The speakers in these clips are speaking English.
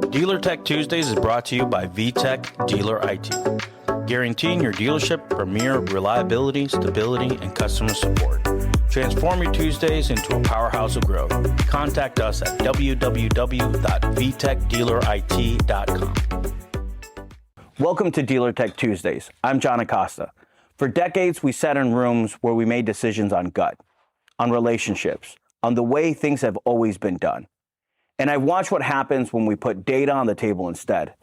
Dealer Tech Tuesdays is brought to you by VTech Dealer IT, guaranteeing your dealership premier reliability, stability, and customer support. Transform your Tuesdays into a powerhouse of growth. Contact us at www.vtechdealerit.com. Welcome to Dealer Tech Tuesdays. I'm John Acosta. For decades, we sat in rooms where we made decisions on gut, on relationships, on the way things have always been done. And I watched what happens when we put data on the table instead.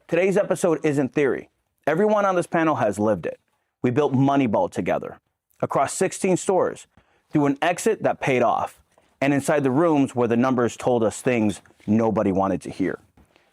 Today's episode isn't theory. Everyone on this panel has lived it. We built Moneyball together, across 16 stores, through an exit that paid off, and inside the rooms where the numbers told us things nobody wanted to hear.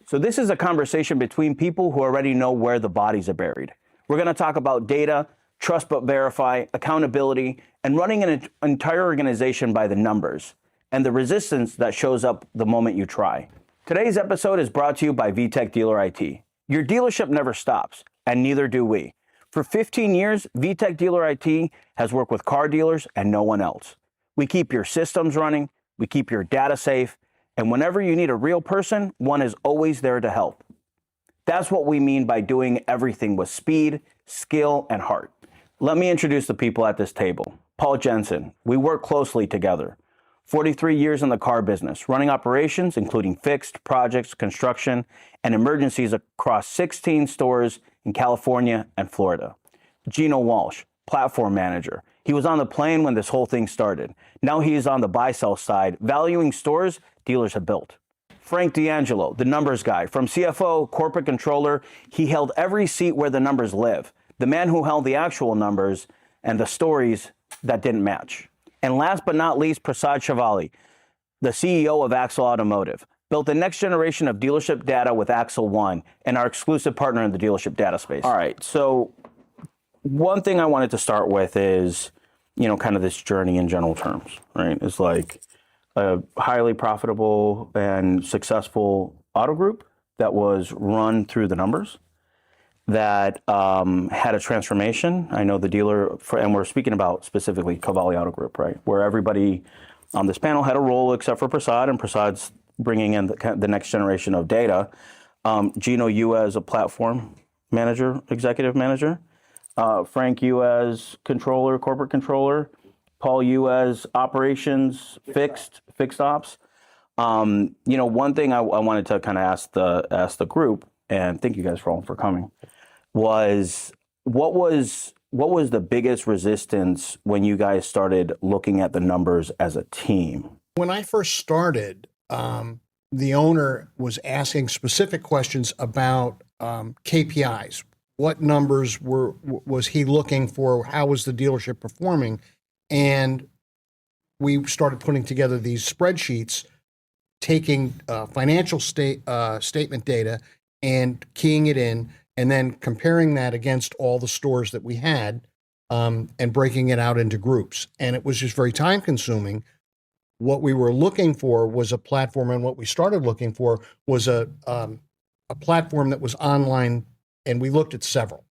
So this is a conversation between people who already know where the bodies are buried. We're going to talk about data, trust but verify, accountability, and running an entire organization by the numbers, and the resistance that shows up the moment you try. Today's episode is brought to you by VTech Dealer IT. Your dealership never stops, and neither do we. For 15 years, VTech Dealer IT has worked with car dealers and no one else. We keep your systems running, we keep your data safe, and whenever you need a real person, one is always there to help. That's what we mean by doing everything with speed, skill, and heart. Let me introduce the people at this table. Paul Jensen, we work closely together. 43 years in the car business, running operations, including fixed, projects, construction, and emergencies across 16 stores in California and Florida. Gino Walsh, platform manager. He was on the plane when this whole thing started. Now he is on the buy-sell side, valuing stores dealers have built. Frank D'Angelo, the numbers guy. From CFO, corporate controller, he held every seat where the numbers live. The man who held the actual numbers and the stories that didn't match. And last but not least, Prasad Shavali, the CEO of Axle Automotive, built the next generation of dealership data with Axle One and our exclusive partner in the dealership data space. All right, so one thing I wanted to start with is, kind of this journey in general terms, right? It's like a highly profitable and successful auto group that was run through the numbers, that had a transformation. I know the dealer, and we're speaking about specifically Cavalli Auto Group, right? Where everybody on this panel had a role except for Prasad, and Prasad's bringing in the next generation of data. Gino, you as a platform manager, executive manager. Frank, you as controller, corporate controller. Paul, you as operations, fixed ops. One thing I wanted to kind of ask the group, and thank you guys for coming, was what was the biggest resistance when you guys started looking at the numbers as a team? When I first started, the owner was asking specific questions about KPIs. What numbers was he looking for? How was the dealership performing? And we started putting together these spreadsheets, taking financial statement data and keying it in, and then comparing that against all the stores that we had, and breaking it out into groups. And it was just very time consuming. What we were looking for was a platform, and what we started looking for was a platform that was online, and we looked at several.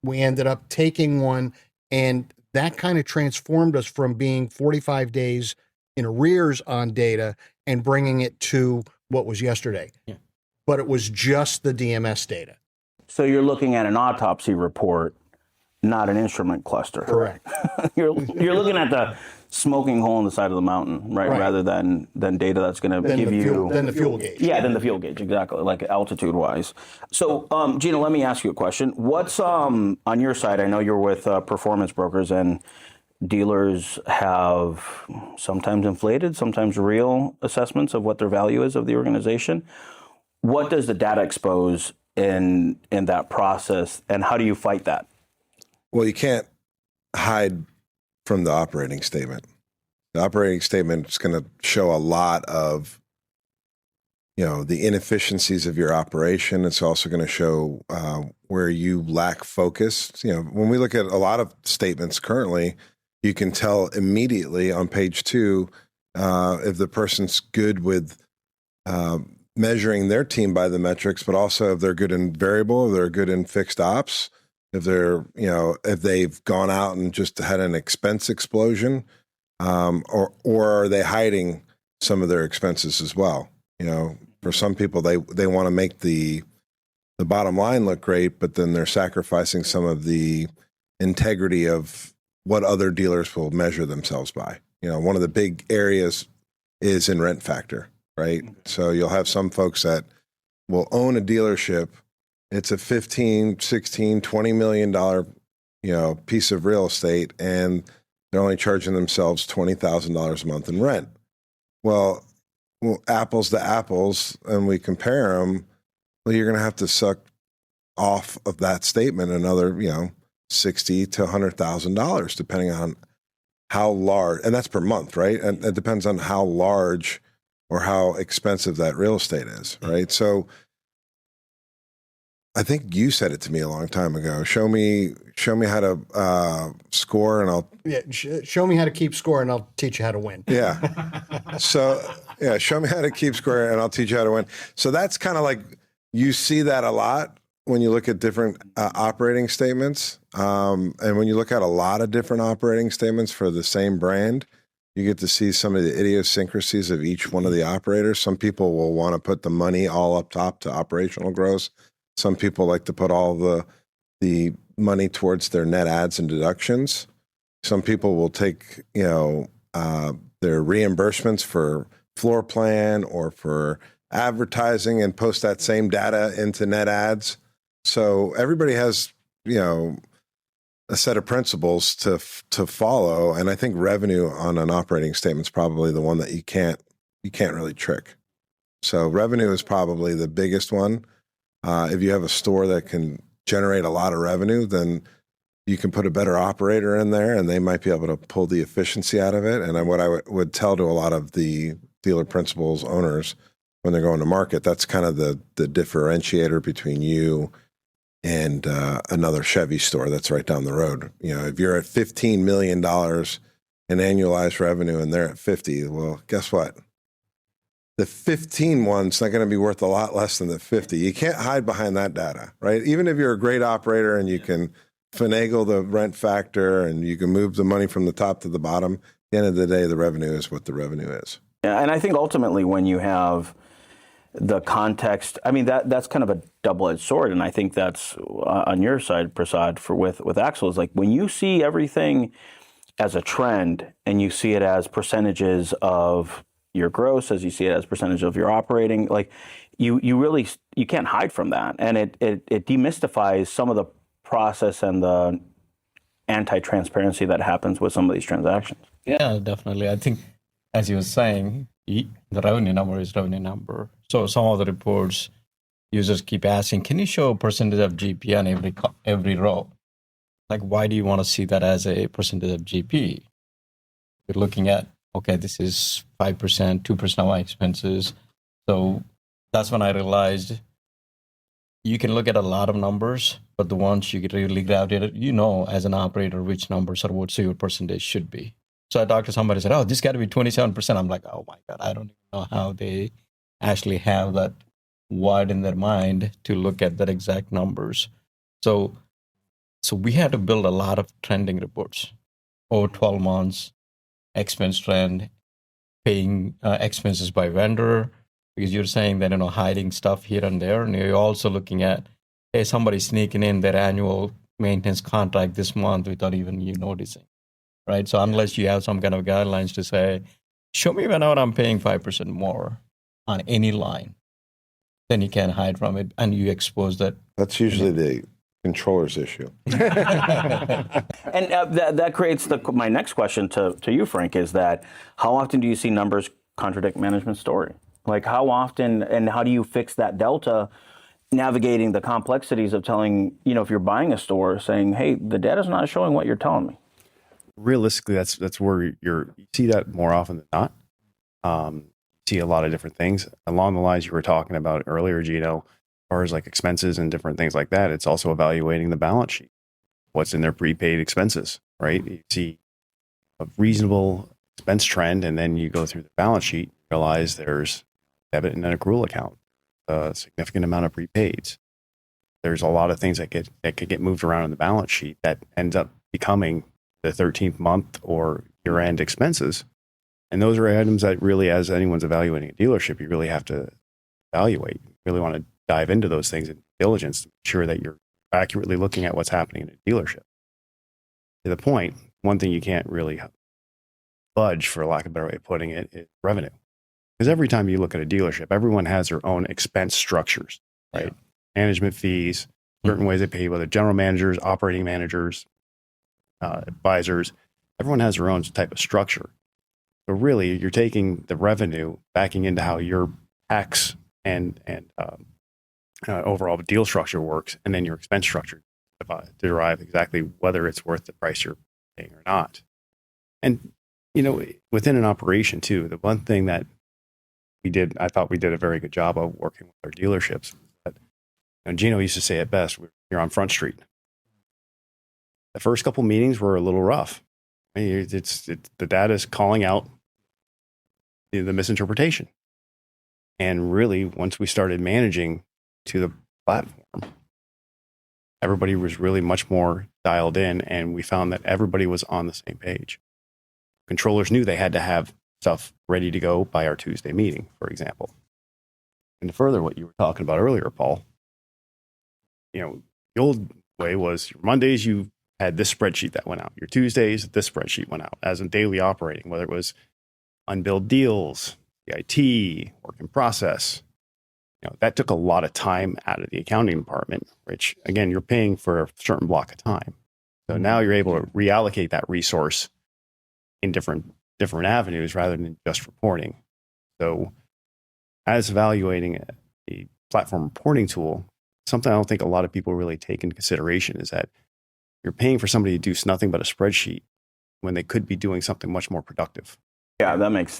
We ended up taking one, and that kind of transformed us from being 45 days in arrears on data and bringing it to what was yesterday. Yeah. But it was just the DMS data. So you're looking at an autopsy report, not an instrument cluster. Correct. you're looking at the smoking hole in the side of the mountain, right? Rather than data that's going to give you... Then the fuel gauge. Yeah, then the fuel gauge, exactly, like altitude-wise. So, Gino, let me ask you a question. What's, on your side, I know you're with performance brokers, and dealers have sometimes inflated, sometimes real assessments of what their value is of the organization. What does the data expose in that process, and how do you fight that? Well, you can't hide from the operating statement. The operating statement is going to show a lot of, the inefficiencies of your operation. It's also going to show where you lack focus. When we look at a lot of statements currently, you can tell immediately on page 2 if the person's good with measuring their team by the metrics, but also if they're good in variable, if they're good in fixed ops, if they're, if they've gone out and just had an expense explosion, or are they hiding some of their expenses as well? For some people, they want to make the bottom line look great, but then they're sacrificing some of the integrity of what other dealers will measure themselves by. One of the big areas is in rent factor, right? So you'll have some folks that will own a dealership. It's a 15, 16, $20 million, piece of real estate, and they're only charging themselves $20,000 a month in rent. Well, apples to apples, and we compare them, well, you're going to have to suck off of that statement another, $60,000 to $100,000, depending on how large, and that's per month, right? And it depends on how large or how expensive that real estate is, right? So I think you said it to me a long time ago. Show me how to score, and I'll show me how to keep score, and I'll teach you how to win. Yeah. So show me how to keep score, and I'll teach you how to win. So that's kind of like, you see that a lot when you look at different operating statements, and when you look at a lot of different operating statements for the same brand, you get to see some of the idiosyncrasies of each one of the operators. Some people will want to put the money all up top to operational gross. Some people like to put all the money towards their net adds and deductions. Some people will take their reimbursements for floor plan or for advertising and post that same data into net adds. So everybody has a set of principles to follow, and I think revenue on an operating statement is probably the one that you can't really trick. So revenue is probably the biggest one. If you have a store that can generate a lot of revenue, then you can put a better operator in there, and they might be able to pull the efficiency out of it. And what I would tell to a lot of the dealer principals, owners, when they're going to market, that's kind of the differentiator between you and another Chevy store that's right down the road. If you're at $15 million in annualized revenue and they're at 50, well, guess what? The 15 one's not going to be worth a lot less than the 50. You can't hide behind that data, right? Even if you're a great operator and you can finagle the rent factor and you can move the money from the top to the bottom, at the end of the day, the revenue is what the revenue is. Yeah, and I think ultimately when you have the context, I mean, that's kind of a double-edged sword, and I think that's on your side, Prasad, with Axle, is like when you see everything as a trend and you see it as percentages of your gross, as you see it as percentage of your operating, like you can't hide from that, and it demystifies some of the process and the anti-transparency that happens with some of these transactions. Yeah, definitely. I think, as you were saying, the revenue number is revenue number. So some of the reports, users keep asking, can you show a percentage of GP on every row? Like, why do you want to see that as a percentage of GP? You're looking at, okay, this is 5%, 2% of my expenses. So that's when I realized you can look at a lot of numbers, but the ones you get really gravitate, as an operator, which numbers are what your percentage should be. So I talked to somebody, said, oh, this got to be 27%. I'm like, oh my God, I don't even know how they actually have that wide in their mind to look at that exact numbers. So we had to build a lot of trending reports over 12 months, expense trend, paying expenses by vendor, because you're saying that, hiding stuff here and there. And you're also looking at, hey, somebody's sneaking in their annual maintenance contract this month without even you noticing. Right. So unless you have some kind of guidelines to say, show me when I'm paying 5% more on any line, then you can't hide from it, and you expose that. That's usually the controller's issue. And that creates my next question to you, Frank, is that how often do you see numbers contradict management story? Like how often, and how do you fix that delta, navigating the complexities of telling, if you're buying a store, saying, hey, the data's not showing what you're telling me. Realistically, that's where you see that more often than not. You see a lot of different things along the lines you were talking about earlier, Gino, as far as like expenses and different things like that. It's also evaluating the balance sheet, what's in their prepaid expenses, right? You see a reasonable expense trend, and then you go through the balance sheet, realize there's debit and an accrual account, a significant amount of prepaids. There's a lot of things that could get moved around in the balance sheet that ends up becoming the 13th month or year-end expenses. And those are items that really, as anyone's evaluating a dealership, you really have to evaluate. You really want to dive into those things in diligence to make sure that you're accurately looking at what's happening in a dealership. To the point, one thing you can't really budge, for lack of a better way of putting it, is revenue. Because every time you look at a dealership, everyone has their own expense structures, right? Yeah. Management fees, certain ways they pay, whether general managers, operating managers, advisors, everyone has their own type of structure. So really, you're taking the revenue, backing into how your tax and overall deal structure works, and then your expense structure to derive exactly whether it's worth the price you're paying or not. And, within an operation too, the one thing that I thought we did a very good job of working with our dealerships. But, Gino used to say it best, you're on Front Street. The first couple meetings were a little rough. The data is calling out the misinterpretation. And really, once we started managing to the platform, everybody was really much more dialed in, and we found that everybody was on the same page. Controllers knew they had to have stuff ready to go by our Tuesday meeting, for example. And to further what you were talking about earlier, Paul, the old way was your Mondays, you had this spreadsheet that went out. Your Tuesdays, this spreadsheet went out as a daily operating, whether it was unbilled deals, IT, work in process. That took a lot of time out of the accounting department, which again, you're paying for a certain block of time. So now you're able to reallocate that resource in different avenues rather than just reporting. So as evaluating a platform reporting tool, something I don't think a lot of people really take into consideration is that you're paying for somebody to do nothing but a spreadsheet when they could be doing something much more productive. Yeah, that makes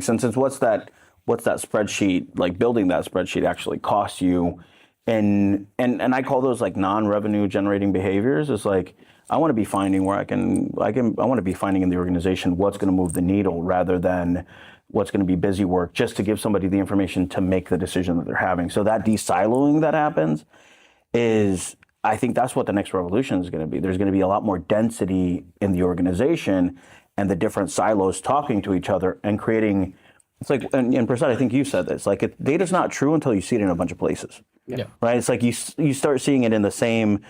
sense. It's what's that spreadsheet, like building that spreadsheet actually costs you, and I call those like non-revenue generating behaviors. It's like I want to be finding where I want to be finding in the organization what's going to move the needle rather than what's going to be busy work, just to give somebody the information to make the decision that they're having. So that de-siloing that happens is, I think that's what the next revolution is going to be. There's going to be a lot more density in the organization and the different silos talking to each other and creating, it's like, and Prasad, I think you said this, like data's not true until you see it in a bunch of places. Yeah. Right? It's like you start seeing it in the same,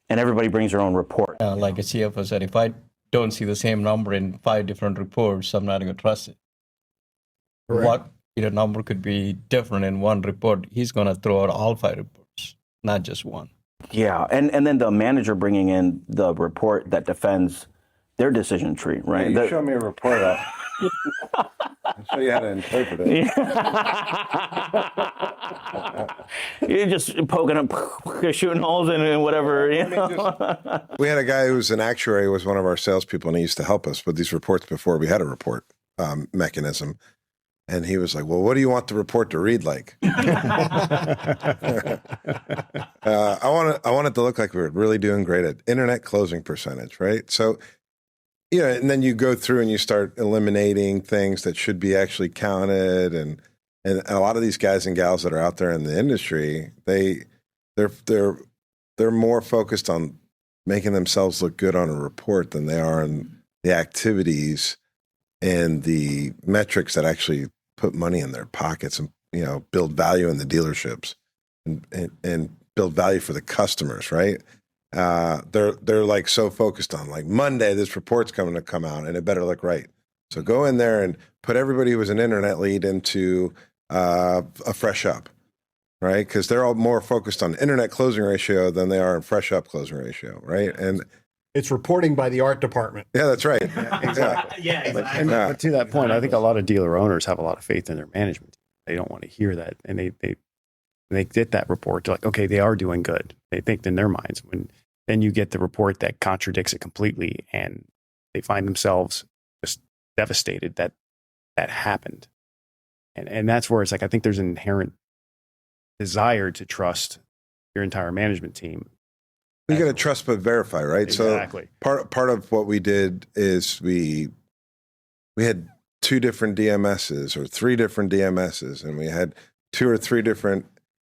and everybody brings their own report. Like a CFO said, if I don't see the same number in 5 different reports, I'm not going to trust it. Correct. What number could be different in one report, he's going to throw out all 5 reports, not just one. Yeah, and then the manager bringing in the report that defends their decision tree, right? Yeah, you show me a report up. I'll show you how to interpret it. You're just poking up, shooting holes in whatever. We had a guy who was an actuary, was one of our salespeople, and he used to help us with these reports before we had a report mechanism. And he was like, well, what do you want the report to read like? I want it to look like we're really doing great at internet closing percentage, right? So, and then you go through and you start eliminating things that should be actually counted. And a lot of these guys and gals that are out there in the industry, they're more focused on making themselves look good on a report than they are on the activities and the metrics that actually put money in their pockets and build value in the dealerships and build value for the customers, right? They're like so focused on like Monday, this report's going to come out and it better look right. So go in there and put everybody who was an internet lead into a fresh up, right? Because they're all more focused on internet closing ratio than they are in fresh up closing ratio, right? And It's reporting by the art department. yeah, that's right. Exactly. Yeah, exactly. But to that point, I think a lot of dealer owners have a lot of faith in their management team. They don't want to hear that. And they get that report. They're like, okay, they are doing good. They think in their minds. When then you get the report that contradicts it completely, and they find themselves just devastated that happened. And that's where it's like, I think there's an inherent desire to trust your entire management team. You got to trust but verify, right? Exactly. So part of what we did is we had 2 different DMSs or 3 different DMSs, and we had 2 or 3 different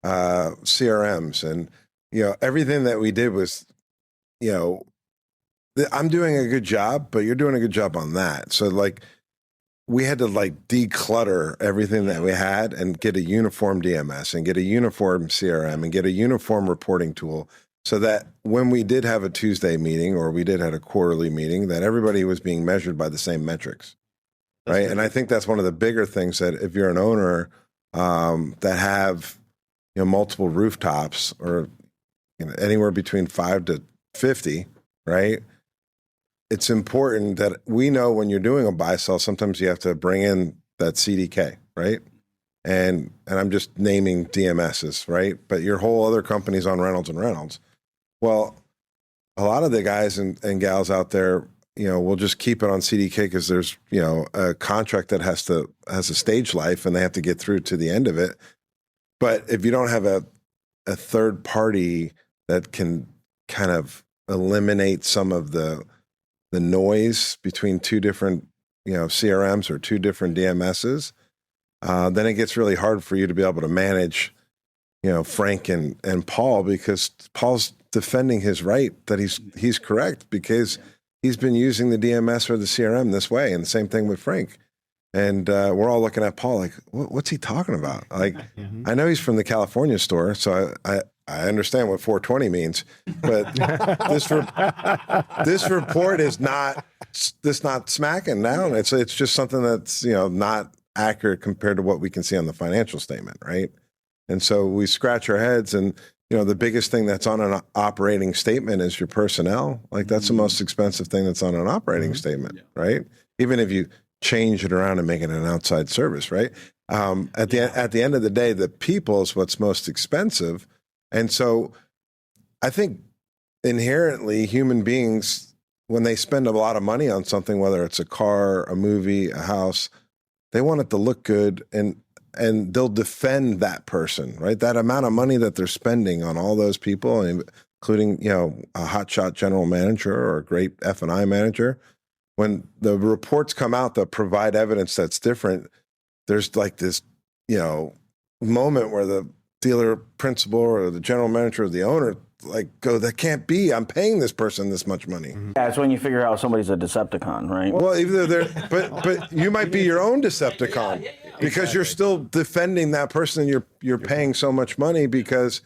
CRMs, and everything that we did was, I'm doing a good job, but you're doing a good job on that. So like we had to like declutter everything that we had and get a uniform DMS and get a uniform CRM and get a uniform reporting tool so that when we did have a Tuesday meeting or we did have a quarterly meeting, that everybody was being measured by the same metrics. Right. And I think that's one of the bigger things that if you're an owner that have, multiple rooftops or anywhere between 5 to 50, right? It's important that we know when you're doing a buy sell, sometimes you have to bring in that CDK, right? And I'm just naming DMSs, right? But your whole other company's on Reynolds and Reynolds. Well, a lot of the guys and gals out there, we'll just keep it on CDK because there's, a contract that has a stage life and they have to get through to the end of it. But if you don't have a third party that can kind of eliminate some of the noise between two different, CRMs or two different DMSs, then it gets really hard for you to be able to manage, Frank and Paul, because Paul's defending his right that he's correct because he's been using the DMS or the CRM this way. And the same thing with Frank. And we're all looking at Paul like, what's he talking about? Like, I know he's from the California store, so I understand what 420 means, but this report is not smacking down. It's just something that's not accurate compared to what we can see on the financial statement, right? And so we scratch our heads, and the biggest thing that's on an operating statement is your personnel. Like that's the most expensive thing that's on an operating statement, right? Even if you change it around and make it an outside service, right? At the end of the day, the people is what's most expensive. And so I think inherently human beings, when they spend a lot of money on something, whether it's a car, a movie, a house, they want it to look good and they'll defend that person, right? That amount of money that they're spending on all those people, including, a hotshot general manager or a great F&I manager, when the reports come out that provide evidence that's different, there's like this, moment where the dealer principal or the general manager or the owner go, that can't be. I'm paying this person this much money. Yeah, it's when you figure out somebody's a Decepticon, right? Well, either but you might be your own Decepticon because you're still defending that person. You're paying so much money because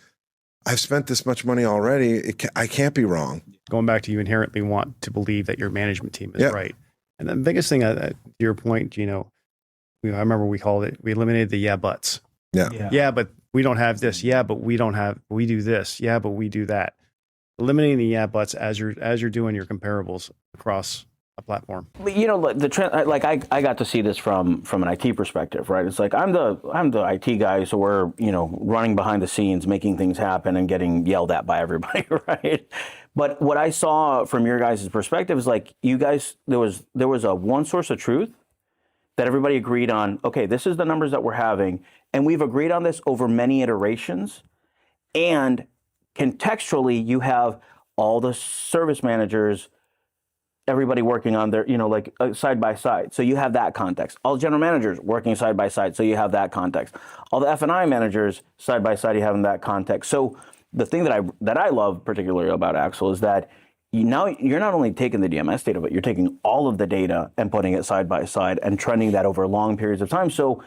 I've spent this much money already. I can't be wrong. Going back to you inherently want to believe that your management team is right. And the biggest thing, to your point, I remember we eliminated the yeah buts. Yeah, but we don't have this. Yeah, but we do this. Yeah, but we do that. Eliminating the yeah buts as you're doing your comparables across a platform. But the trend, like I got to see this from an IT perspective, right? It's like I'm the IT guy, so we're running behind the scenes, making things happen, and getting yelled at by everybody, right? But what I saw from your guys' perspective is like you guys, there was a one source of truth that everybody agreed on. Okay, this is the numbers that we're having, and we've agreed on this over many iterations. And contextually, you have all the service managers, everybody working on their, side by side. So you have that context. All general managers working side by side. So you have that context. All the F&I managers side by side, you have that context. So the thing that I love particularly about Axle is that you're not only taking the DMS data, but you're taking all of the data and putting it side by side and trending that over long periods of time. So,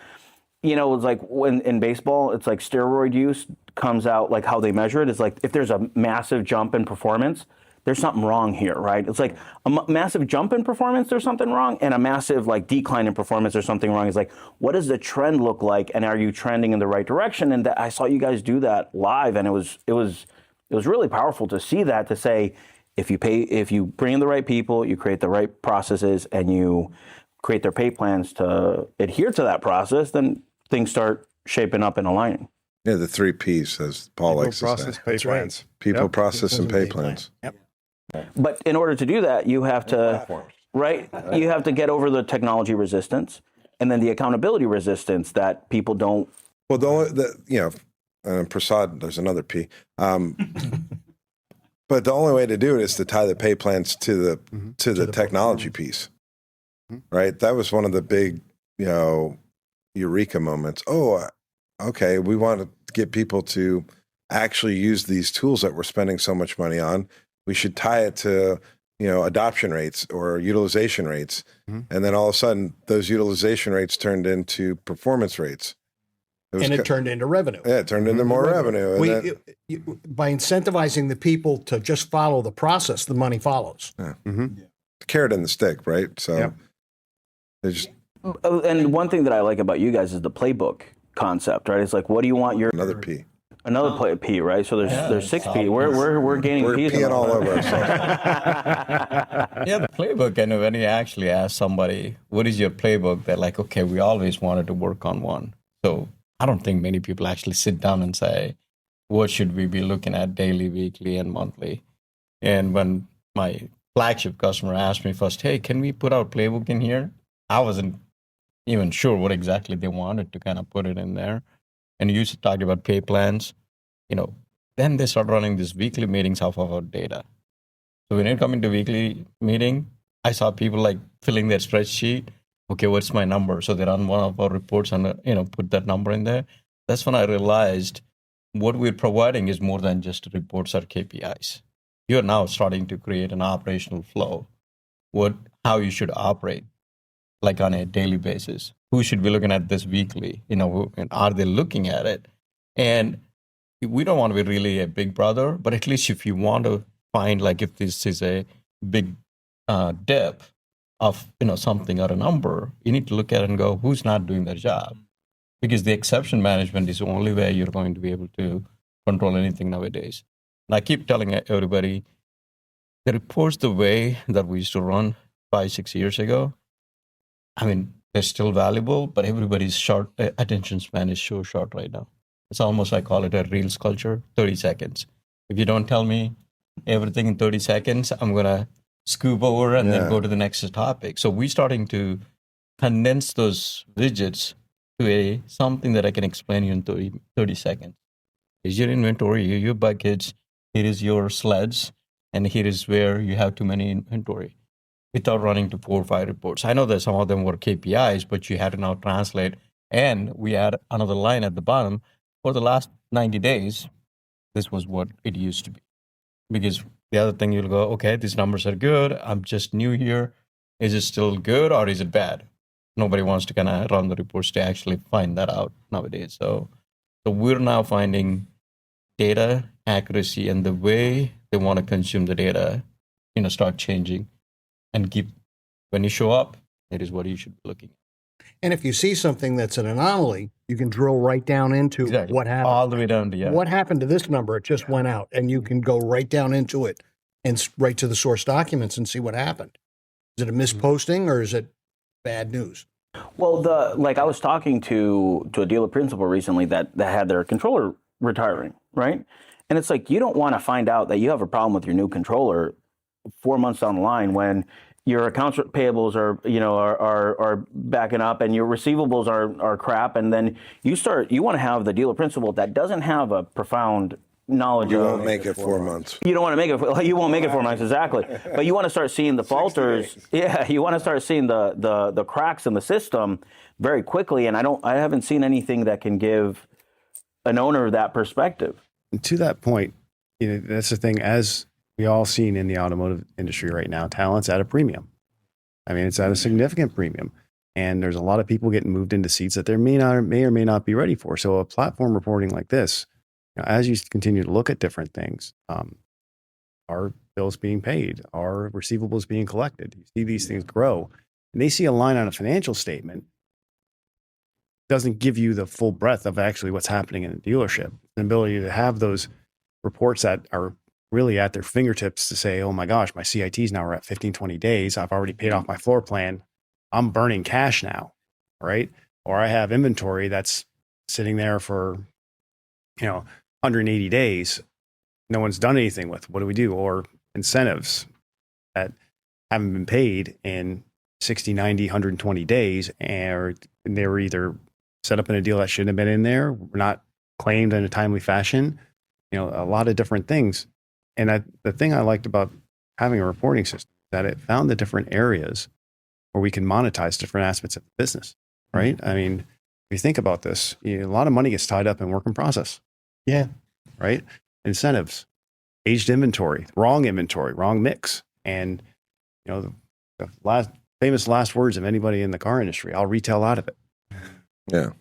it's like when in baseball, it's like steroid use comes out, like how they measure it is like if there's a massive jump in performance, there's something wrong here, right? It's like a massive jump in performance, there's something wrong, and a massive decline in performance, there's something wrong. It's like, what does the trend look like, and are you trending in the right direction? And I saw you guys do that live, and it was really powerful to see that, to say, if you bring in the right people, you create the right processes, and you create their pay plans to adhere to that process, then things start shaping up and aligning. Yeah, the 3 Ps, as Paul likes to say. Pay plans. People, process, and pay plans. Yep. But in order to do that, you have to, right? You have to get over the technology resistance and then the accountability resistance that people don't. Well, Prasad, there's another P. But the only way to do it is to tie the pay plans to the technology piece, right? That was one of the big, eureka moments. Oh, okay, we want to get people to actually use these tools that we're spending so much money on. We should tie it to, adoption rates or utilization rates. Mm-hmm. And then all of a sudden those utilization rates turned into performance rates. It turned into revenue. Yeah, it turned into more revenue. And By incentivizing the people to just follow the process, the money follows. the carrot and the stick, right? So Yep. they just And one thing that I like about you guys is the playbook concept, right? It's like, what do you want your another P. another P, right? So there's 6 P. We're gaining We're P's. peeing all over ourselves. Yeah, the playbook. And when you actually ask somebody, what is your playbook? They're like, okay, we always wanted to work on one. So I don't think many people actually sit down and say, what should we be looking at daily, weekly, and monthly? And when my flagship customer asked me first, hey, can we put our playbook in here? I wasn't even sure what exactly they wanted to kind of put it in there. And you talked about pay plans. Then they start running these weekly meetings off of our data. So when you come into weekly meeting, I saw people like filling their spreadsheet. Okay, what's my number? So they run one of our reports and put that number in there. That's when I realized what we're providing is more than just reports or KPIs. You're now starting to create an operational flow. How you should operate, like on a daily basis. Who should be looking at this weekly? And are they looking at it? And we don't want to be really a big brother, but at least if you want to find, like, if this is a big dip of something or a number, you need to look at it and go, who's not doing their job? Because the exception management is the only way you're going to be able to control anything nowadays. And I keep telling everybody, the reports the way that we used to run 5-6 years ago, I mean, they're still valuable, but everybody's attention span is so short right now. It's almost, I call it a Reels culture, 30 seconds. If you don't tell me everything in 30 seconds, I'm going to scoop over and then go to the next topic. So we're starting to condense those widgets to something that I can explain you in 30 seconds. Here's your inventory, here are your buckets, here is your sleds, and here is where you have too many inventory, without running to 4 or 5 reports. I know that some of them were KPIs, but you had to now translate. And we had another line at the bottom. For the last 90 days, this was what it used to be. Because the other thing, you'll go, okay, these numbers are good. I'm just new here. Is it still good or is it bad? Nobody wants to kind of run the reports to actually find that out nowadays. So we're now finding data accuracy and the way they want to consume the data, start changing. And when you show up, it is what you should be looking at. And if you see something that's an anomaly, you can drill right down into what happened. All the way down to, What happened to this number? It just went out. And you can go right down into it and right to the source documents and see what happened. Is it a misposting or is it bad news? Well, I was talking to a dealer principal recently that had their controller retiring, right? And it's like, you don't want to find out that you have a problem with your new controller 4 months down the line when your accounts payables are backing up and your receivables are crap, and then you want to have the dealer principal that doesn't have a profound knowledge. You won't make it 4 months. You don't want to make it. You won't make it 4 months, exactly. But you want to start seeing the falters. Yeah, you want to start seeing the cracks in the system very quickly. And I haven't seen anything that can give an owner that perspective. And to that point, that's the thing. As we all seen in the automotive industry right now, talent's at a premium. I mean, it's at a significant premium. And there's a lot of people getting moved into seats that they may or may not be ready for. So a platform reporting like this, as you continue to look at different things, are bills being paid? Are receivables being collected? You see these things grow. And they see a line on a financial statement, doesn't give you the full breadth of actually what's happening in the dealership. An ability to have those reports that are really at their fingertips to say, oh my gosh, my CITs now are at 15, 20 days. I've already paid off my floor plan. I'm burning cash now, right? Or I have inventory that's sitting there for, 180 days. No one's done anything with. What do we do? Or incentives that haven't been paid in 60, 90, 120 days. And they were either set up in a deal that shouldn't have been in there, not claimed in a timely fashion, a lot of different things. And the thing I liked about having a reporting system is that it found the different areas where we can monetize different aspects of the business, right? I mean, if you think about this, a lot of money gets tied up in work in process. Yeah. Right? Incentives, aged inventory, wrong mix. And, you know, the famous last words of anybody in the car industry, I'll retail out of it. Yeah.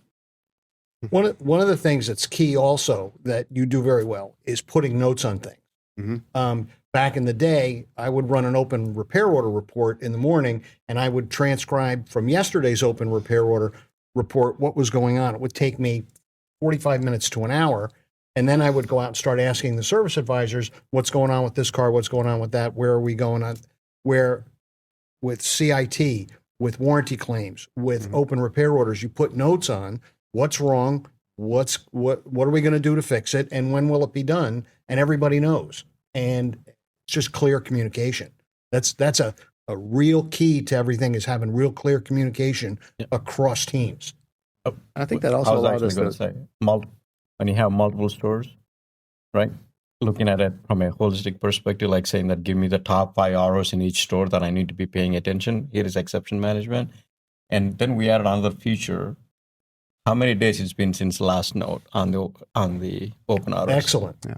One of the things that's key also that you do very well is putting notes on things. Mm-hmm. Back in the day, I would run an open repair order report in the morning, and I would transcribe from yesterday's open repair order report what was going on. It would take me 45 minutes to an hour. And then I would go out and start asking the service advisors, what's going on with this car? What's going on with that? Where are we going on? Where with CIT, with warranty claims, with open repair orders, you put notes on what's wrong, what are we going to do to fix it, and when will it be done? And everybody knows. And it's just clear communication. That's a real key to everything, is having real clear communication across teams. I think that I also was allowed actually us going to say, when you have multiple stores, right? Looking at it from a holistic perspective, like saying that give me the top 5 ROs in each store that I need to be paying attention. Here is exception management. And then we added another feature. How many days it's been since last note on the open ROs? Excellent. Yeah.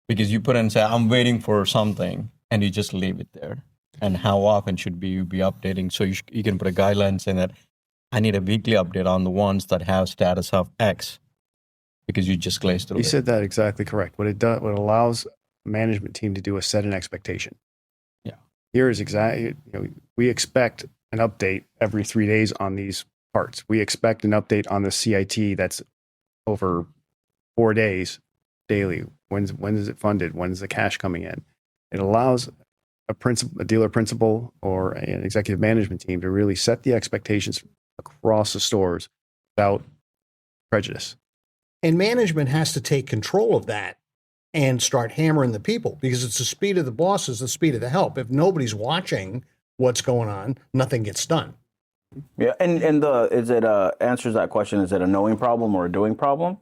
Because you put in and say, I'm waiting for something, and you just leave it there. And how often should you be updating? So you can put a guideline saying that I need a weekly update on the ones that have status of X, because you just glazed through You it. said that exactly correct. What it allows a management team to do is set an expectation. Yeah. Here is exactly, we expect an update every 3 days on these parts. We expect an update on the CIT that's over 4 days daily. When is it funded? When is the cash coming in? It allows a dealer principal or an executive management team to really set the expectations across the stores without prejudice. And management has to take control of that and start hammering the people, because it's the speed of the boss is the speed of the help. If nobody's watching what's going on, nothing gets done. Yeah, and is it answers that question? Is it a knowing problem or a doing problem?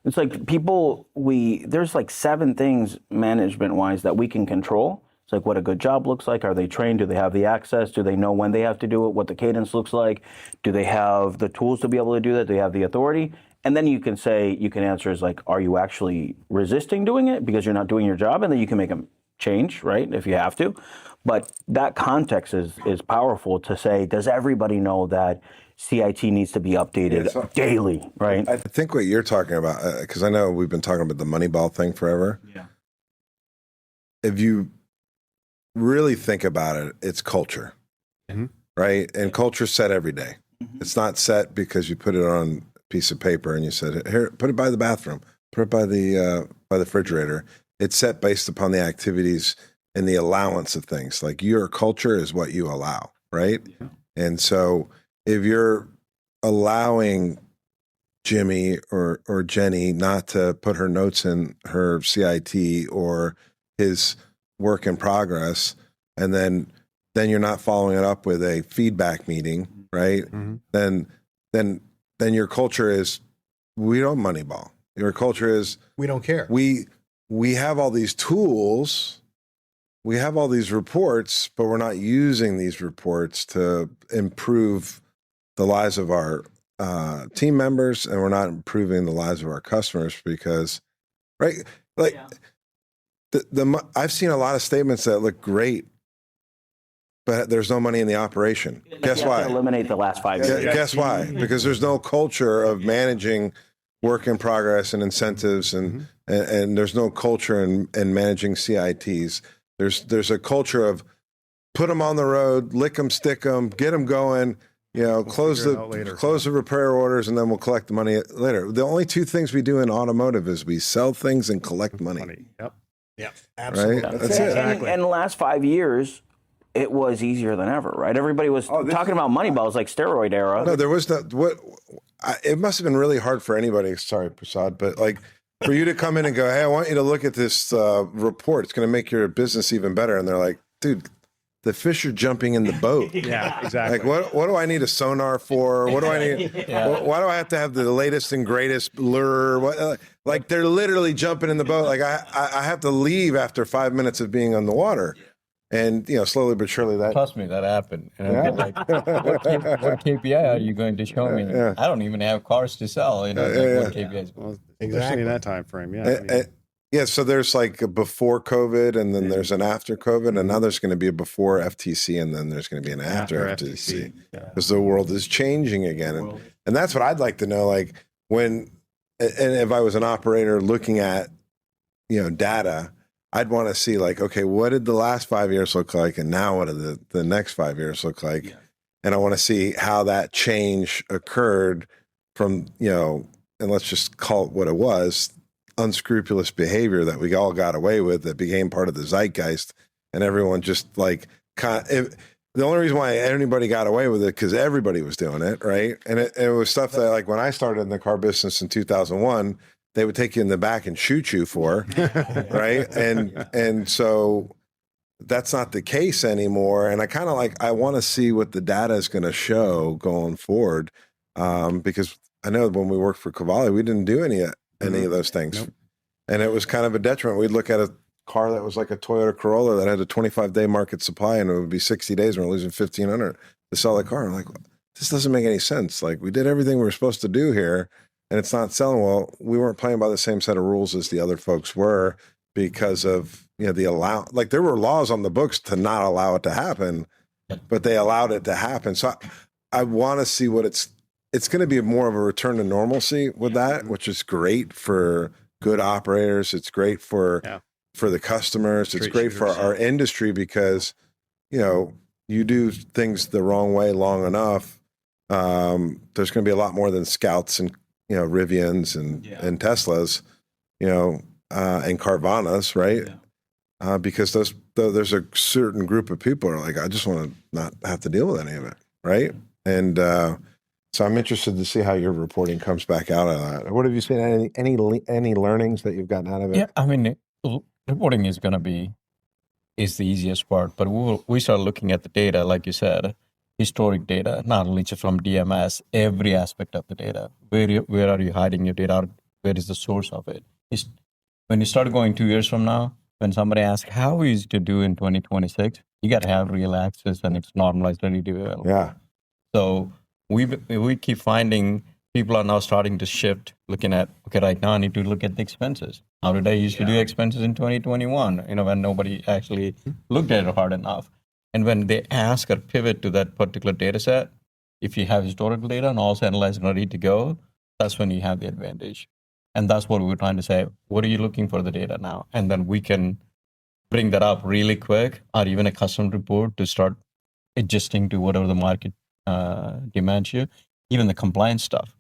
It's like there's like 7 things management wise that we can control. It's like what a good job looks like. Are they trained? Do they have the access? Do they know when they have to do it? What the cadence looks like? Do they have the tools to be able to do that? Do they have the authority? And then you can answer is like, are you actually resisting doing it because you're not doing your job? And then you can make a change, right, if you have to. But that context is powerful to say, does everybody know that CIT needs to be updated daily, right? I think what you're talking about, because I know we've been talking about the Moneyball thing forever. Yeah. If you really think about it, it's culture, right? And culture's set every day. It's not set because you put it on a piece of paper and you said, here, put it by the bathroom, put it by the refrigerator. It's set based upon the activities and the allowance of things. Like your culture is what you allow, right? Yeah. And so if you're allowing Jimmy or Jenny not to put her notes in her CIT or his work in progress, and then you're not following it up with a feedback meeting, right? Then your culture is, we don't Moneyball. Your culture is, we don't care. We have all these tools, we have all these reports, but we're not using these reports to improve the lives of our team members, and we're not improving the lives of our customers because, right? Like I've seen a lot of statements that look great, but there's no money in the operation. Guess why? Eliminate the last 5 years. Guess why? Because there's no culture of managing work in progress and incentives, and there's no culture in managing CITs. There's a culture of put them on the road, lick them, stick them, get them going. Close the repair orders, and then we'll collect the money later. The only 2 things we do in automotive is we sell things and collect money. Yep, absolutely. Right? That's it. Exactly. And the last 5 years, it was easier than ever, right? Everybody was talking about Moneyball, like steroid era. No, there was no. It must have been really hard for anybody. Sorry, Prasad, but like for you to come in and go, "Hey, I want you to look at this report. It's going to make your business even better." And they're like, "Dude, the fish are jumping in the boat." Yeah, exactly. Like, what do I need a sonar for? What do I need? Why do I have to have the latest and greatest lure? Like they're literally jumping in the boat. Like I have to leave after 5 minutes of being on the water. And, slowly but surely that... Trust me, that happened. And I'd be like, what KPI are you going to show me? I don't even have cars to sell. What KPIs? Well, especially in that time frame, yeah. Yeah, so there's like a before COVID, and then there's an after COVID, and now there's going to be a before FTC, and then there's going to be an after FTC, because the world is changing again, and that's what I'd like to know. Like when, and if I was an operator looking at, data, I'd want to see like, okay, what did the last 5 years look like, and now what do the next 5 years look like, and I want to see how that change occurred from and let's just call it what it was. Unscrupulous behavior that we all got away with, that became part of the zeitgeist, and everyone just like the only reason why anybody got away with it because everybody was doing it, right? And it was stuff that, like, when I started in the car business in 2001, they would take you in the back and shoot you for, right? And so that's not the case anymore. And I want to see what the data is going to show going forward, because I know when we worked for Cavalli, we didn't do any of those things. Nope. And it was kind of a detriment. We'd look at a car that was like a Toyota Corolla that had a 25-day market supply, and it would be 60 days and we're losing $1,500 to sell the car. I'm like, this doesn't make any sense. Like, we did everything we were supposed to do here and it's not selling. Well, we weren't playing by the same set of rules as the other folks were because of, there were laws on the books to not allow it to happen, but they allowed it to happen. So I want to see what it's going to be more of a return to normalcy with that, which is great for good operators. It's great for the customers. It's great for our industry because, you do things the wrong way long enough. There's going to be a lot more than Scouts and, Rivians and Teslas, and Carvanas, right? Yeah. Because there's a certain group of people who are like, I just want to not have to deal with any of it, right? And so I'm interested to see how your reporting comes back out of that. What have you seen? Any learnings that you've gotten out of it? Yeah, I mean, reporting is the easiest part, but we start looking at the data, like you said, historic data, not only just from DMS, every aspect of the data. Where are you hiding your data? Where is the source of it? When you start going 2 years from now, when somebody asks, how is it to do in 2026? You got to have real access and it's normalized, ready to available. Yeah. So we keep finding people are now starting to shift, looking at, okay, right now I need to look at the expenses. How did I used to do expenses in 2021? When nobody actually looked at it hard enough. And when they ask or pivot to that particular data set, if you have historical data and also analyzed and ready to go, that's when you have the advantage. And that's what we're trying to say. What are you looking for the data now? And then we can bring that up really quick, or even a custom report to start adjusting to whatever the market demands you. Even the compliance stuff.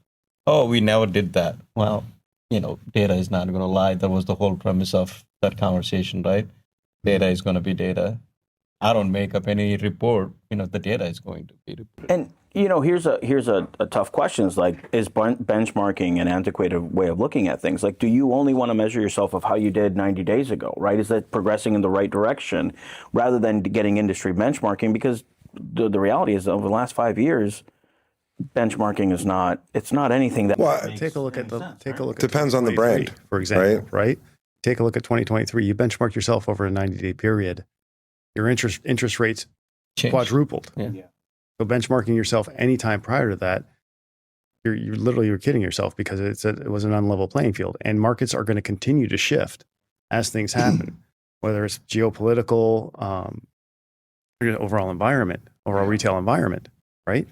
Oh, we never did that. Well, data is not going to lie. That was the whole premise of that conversation, right? Data is going to be data. I don't make up any report. The data is going to be reported. And here's a tough question. Is benchmarking an antiquated way of looking at things? Like, do you only want to measure yourself of how you did 90 days ago, right? Is that progressing in the right direction rather than getting industry benchmarking? Because the reality is, over the last 5 years, benchmarking is not anything that. Well, take a look at depends on the brand, for example, right? Take a look at 2023. You benchmark yourself over a 90-day period. Your interest rates quadrupled. Yeah. So benchmarking yourself anytime prior to that, you're kidding yourself because it was an unlevel playing field, and markets are going to continue to shift as things happen, whether it's geopolitical, overall retail environment, right?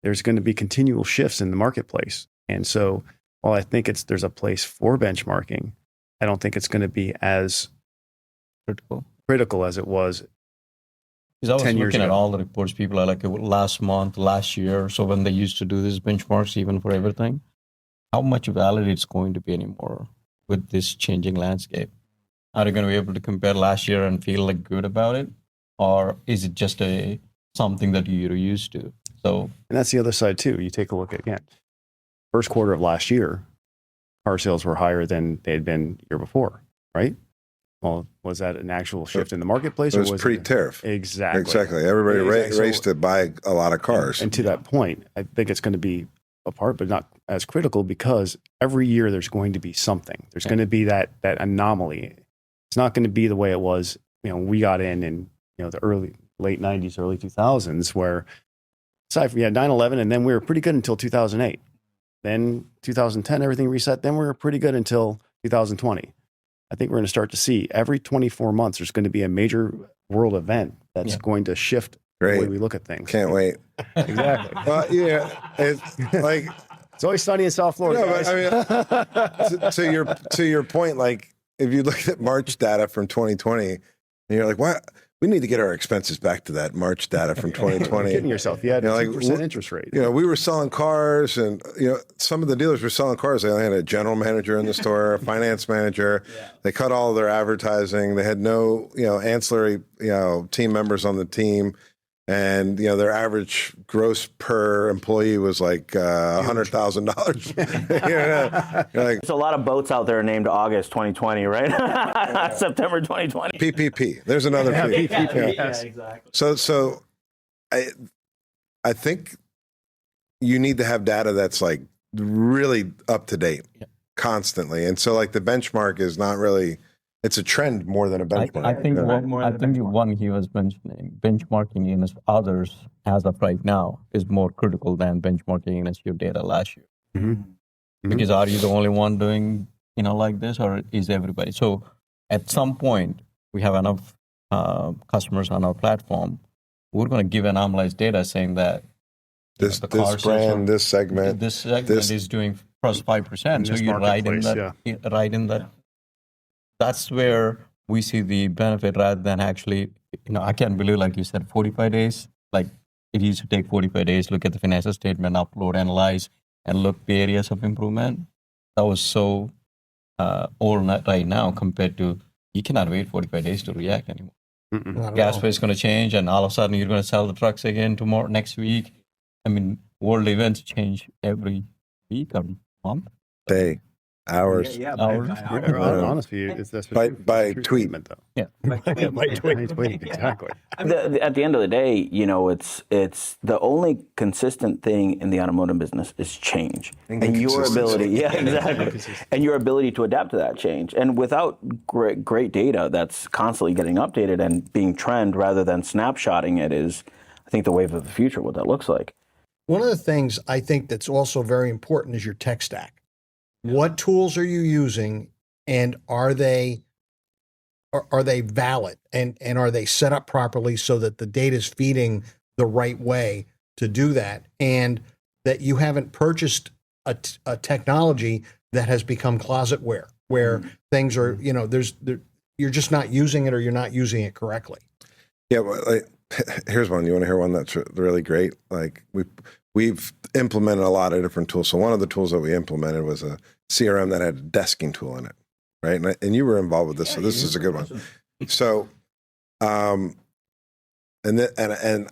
There's going to be continual shifts in the marketplace. And so while I think there's a place for benchmarking, I don't think it's going to be as critical as it was. Because I was 10 years looking at ago. all the reports, people are like, last month, last year. So when they used to do these benchmarks, even for everything, how much valid it's going to be anymore with this changing landscape? Are you going to be able to compare last year and feel good about it? Or is it just something that you're used to? So, and that's the other side too. You take a look at, again, first quarter of last year, car sales were higher than they had been the year before, right? Well, was that an actual shift in the marketplace? It was pre-tariff. Exactly. Everybody raced to buy a lot of cars. And to that point, I think it's going to be a part, but not as critical, because every year there's going to be something. There's going to be that anomaly. It's not going to be the way it was. We got in the late 90s, early 2000s, where aside from 9/11, and then we were pretty good until 2008. Then 2010, everything reset. Then we were pretty good until 2020. I think we're going to start to see every 24 months, there's going to be a major world event that's going to shift the way we look at things. Can't wait. Exactly. Well, yeah, it's like It's always sunny in South Florida. no, but I mean, to your point, like if you look at March data from 2020, and you're like, what? We need to get our expenses back to that March data from 2020. You're kidding yourself. You had a like 2% interest rate. We were selling cars, and some of the dealers were selling cars. They only had a general manager in the store, a finance manager. Yeah. They cut all of their advertising. They had no ancillary team members on the team, and their average gross per employee was like $100,000. There's a lot of boats out there named August 2020, right? September 2020. PPP. There's another P. PPP. Yeah, exactly. So I think you need to have data that's like really up to date constantly. And so like the benchmark is not really, it's a trend more than a benchmark. I think the one he was mentioning, benchmarking against others as of right now is more critical than benchmarking against your data last year. Mm-hmm. Because are you the only one doing, like this, or is everybody? So at some point, we have enough customers on our platform. We're going to give anomalized data saying that this brand, this segment is doing plus 5%. So you're right in that. Right in that. That's where we see the benefit rather than actually, I can't believe, like you said, 45 days. Like it used to take 45 days, look at the financial statement, upload, analyze, and look the areas of improvement. That was so old right now compared to, you cannot wait 45 days to react anymore. Gas price is going to change, and all of a sudden you're going to sell the trucks again next week. I mean, world events change every week or month. Day. Hours. Hours. Honestly, that's by tweet. Though. Yeah. by tweet. Exactly. At the end of the day, it's the only consistent thing in the automotive business is change, and your ability, and your ability to adapt to that change. And without great data that's constantly getting updated and being trend rather than snapshotting it is, I think, the wave of the future. What that looks like. One of the things I think that's also very important is your tech stack. What tools are you using, and are they valid, and are they set up properly so that the data is feeding the right way to do that, and that you haven't purchased a technology that has become closetware, where things are, you're just not using it, or you're not using it correctly. Yeah, well, here's one. You want to hear one that's really great? Like we've implemented a lot of different tools. So one of the tools that we implemented was a CRM that had a desking tool in it, right? And you were involved with this, so this is a good one. So, and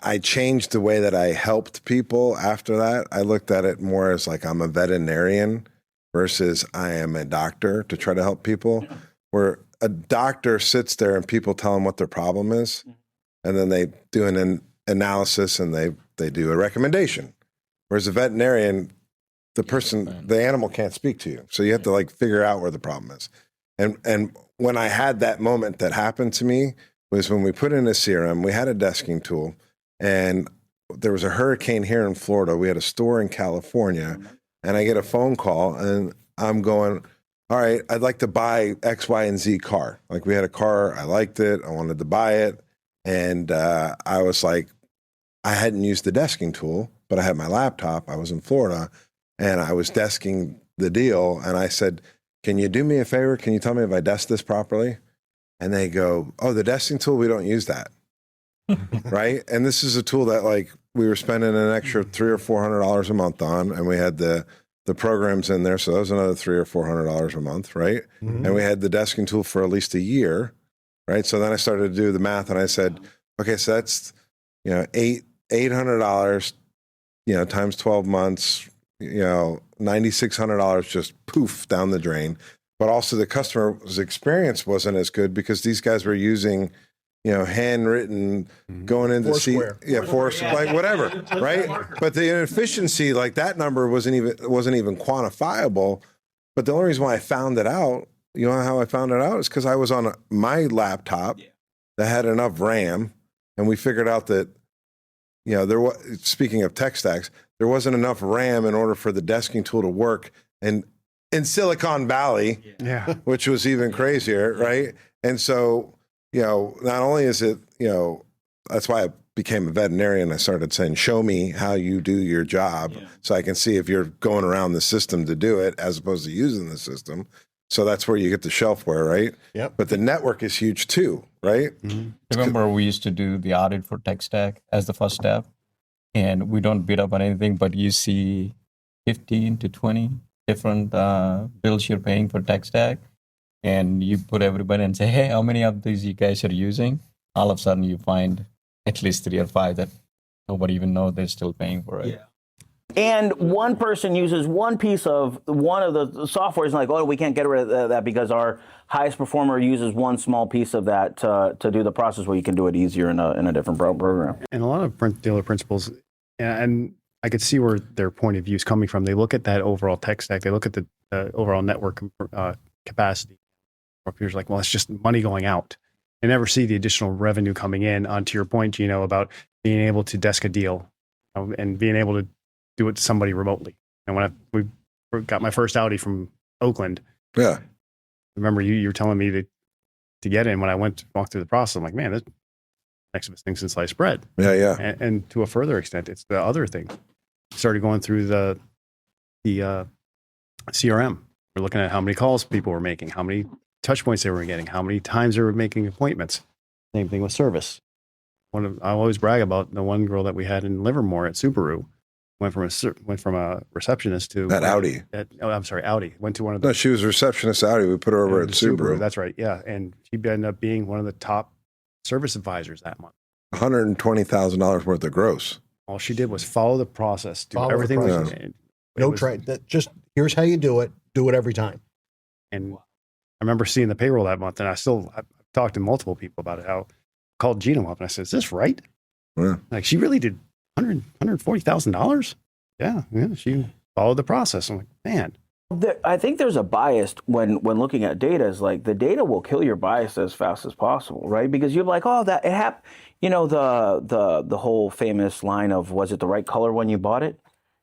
I changed the way that I helped people after that. I looked at it more as like I'm a veterinarian versus I am a doctor to try to help people. Where a doctor sits there and people tell them what their problem is, and then they do an analysis and they do a recommendation. Whereas a veterinarian, the animal can't speak to you. So you have to like figure out where the problem is. And when I had that moment that happened to me was when we put in a CRM, we had a desking tool, and there was a hurricane here in Florida. We had a store in California, and I get a phone call, and I'm going, all right, I'd like to buy X, Y, and Z car. Like we had a car, I liked it, I wanted to buy it. And I was like, I hadn't used the desking tool, but I had my laptop. I was in Florida, and I was desking the deal. And I said, can you do me a favor? Can you tell me if I desk this properly? And they go, oh, the desking tool, we don't use that. Right? And this is a tool that like we were spending an extra $300 or $400 a month on, and we had the programs in there. So that was another $300 or $400 a month, right? Mm-hmm. And we had the desking tool for at least a year, right? So then I started to do the math, and I said, okay, so that's, $800, times 12 months, $9,600 just poof down the drain. But also the customer's experience wasn't as good because these guys were using, handwritten, going into like whatever, right? But the inefficiency, like that number wasn't even quantifiable. But the only reason why I found it out, you know how I found it out, is because I was on my laptop that had enough RAM, and we figured out that, there was, speaking of tech stacks, there wasn't enough RAM in order for the desking tool to work. And in Silicon Valley, Yeah. which was even crazier, right? And so, not only is it, that's why I became a veterinarian. I started saying, show me how you do your job so I can see if you're going around the system to do it as opposed to using the system. So that's where you get the shelfware, right? Yep. But the network is huge too, right? Remember, we used to do the audit for tech stack as the first step, and we don't bid up on anything, but you see 15 to 20 different bills you're paying for tech stack, and you put everybody and say, hey, how many of these you guys are using? All of a sudden, you find at least 3 or 5 that nobody even know they're still paying for it. And one person uses one piece of one of the softwares and like, oh, we can't get rid of that because our highest performer uses one small piece of that to do the process where you can do it easier in a different program. And a lot of dealer principals, and I could see where their point of view is coming from. They look at that overall tech stack. They look at the overall network capacity. Computers like, well, it's just money going out. They never see the additional revenue coming in. On to your point, Gino, about being able to desk a deal and being able to do it to somebody remotely. And when we got my first Audi from Oakland, Yeah. remember you were telling me to get in. When I walked through the process, I'm like, man, that's the next best thing since sliced bread. Yeah. And to a further extent, it's the other thing. Started going through the CRM. We're looking at how many calls people were making, how many touch points they were getting, how many times they were making appointments. Same thing with service. I always brag about the one girl that we had in Livermore at Subaru. Went from a receptionist to That Audi. Audi. Went to one of the. No, she was a receptionist at Audi. We put her over at Subaru. That's right. Yeah, and she ended up being one of the top service advisors that month. $120,000 worth of gross. All she did was follow the process, do Follow the everything. process. Just here's how you do it. Do it every time. And I remember seeing the payroll that month, and I've talked to multiple people about it. How I called Gino up and I said, "Is this right?" Yeah. Like, she really did $140,000. Yeah, she followed the process. I'm like, man. I think there's a bias when looking at data is like the data will kill your bias as fast as possible, right? Because you're like, oh, that it happened. The whole famous line of, was it the right color when you bought it?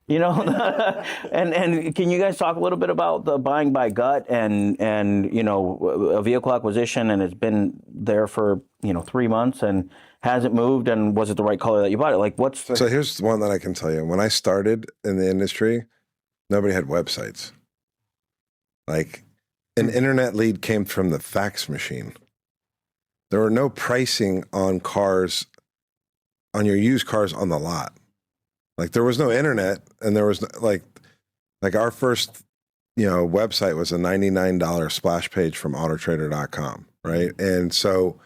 And can you guys talk a little bit about the buying by gut and a vehicle acquisition, and it's been there for 3 months and hasn't moved, and was it the right color that you bought it? Like, So here's one that I can tell you. When I started in the industry, nobody had websites. Like, an internet lead came from the fax machine. There were no pricing on your used cars on the lot. Like, there was no internet, and there was like our first, website was a $99 splash page from autotrader.com. Right. And so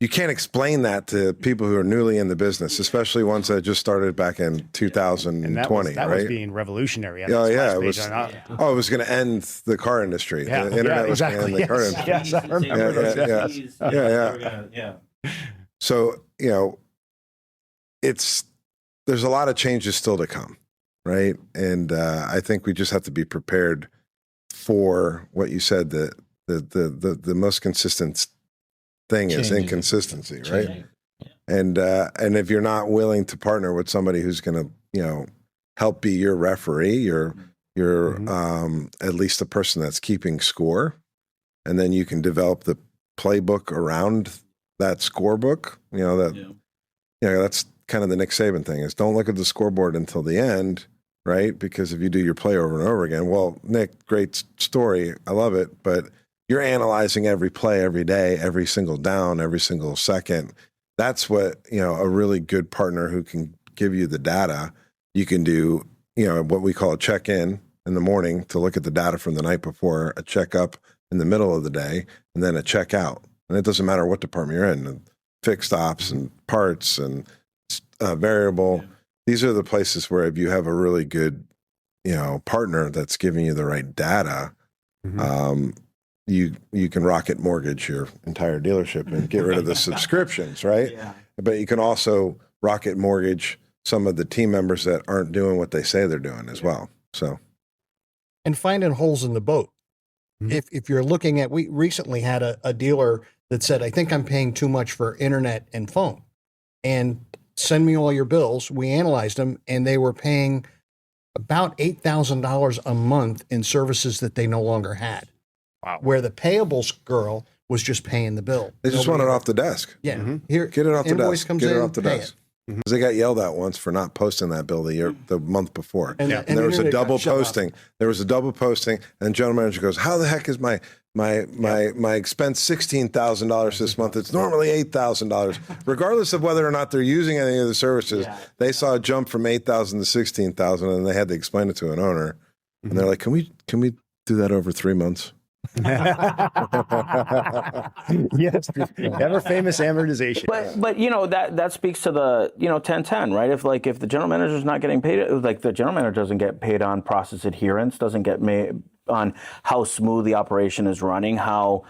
you can't explain that to people who are newly in the business, especially ones that just started back in 2020. And that was being revolutionary. It was going to end the car industry. Yeah, the internet was going to end the car industry. Yes, I remember those. Yeah. So, there's a lot of changes still to come, right? And I think we just have to be prepared for what you said, the most consistent thing is inconsistency, right? Yeah. And if you're not willing to partner with somebody who's going to, help be your referee, you're at least the person that's keeping score, and then you can develop the playbook around that scorebook. That's kind of the Nick Saban thing, is don't look at the scoreboard until the end, right? Because if you do your play over and over again, well, Nick, great story, I love it, but you're analyzing every play, every day, every single down, every single second. That's what, a really good partner who can give you the data. You can do, what we call a check-in in the morning to look at the data from the night before, a check-up in the middle of the day, and then a check-out. And it doesn't matter what department you're in, fixed ops and parts and variable. Yeah. These are the places where if you have a really good, partner that's giving you the right data, you can rocket mortgage your entire dealership and get rid of the subscriptions, right? Yeah. But you can also rocket mortgage some of the team members that aren't doing what they say they're doing as well. So, and finding holes in the boat. If you're looking at, we recently had a dealer that said, I think I'm paying too much for internet and phone, and send me all your bills. We analyzed them, and they were paying about $8,000 a month in services that they no longer had. Wow. Where the payables girl was just paying the bill. They just want it off the desk. Yeah. Here, Get it off the invoice desk. comes Get it in, off the pay desk. Because they got yelled at once for not posting that bill the month before. And- And and there was a internet got double shut off. posting. There was a double posting, and the general manager goes, "How the heck is my expense $16,000 this month? It's normally $8,000." Regardless of whether or not they're using any of the services, they saw a jump from $8,000 to $16,000, and they had to explain it to an owner. And they're like, "Can we do that over 3 months?" Yes, ever famous amortization. But that speaks to the 10-10, right? If the general manager is not getting paid, like the general manager doesn't get paid on process adherence, doesn't get paid on how smooth the operation is running, how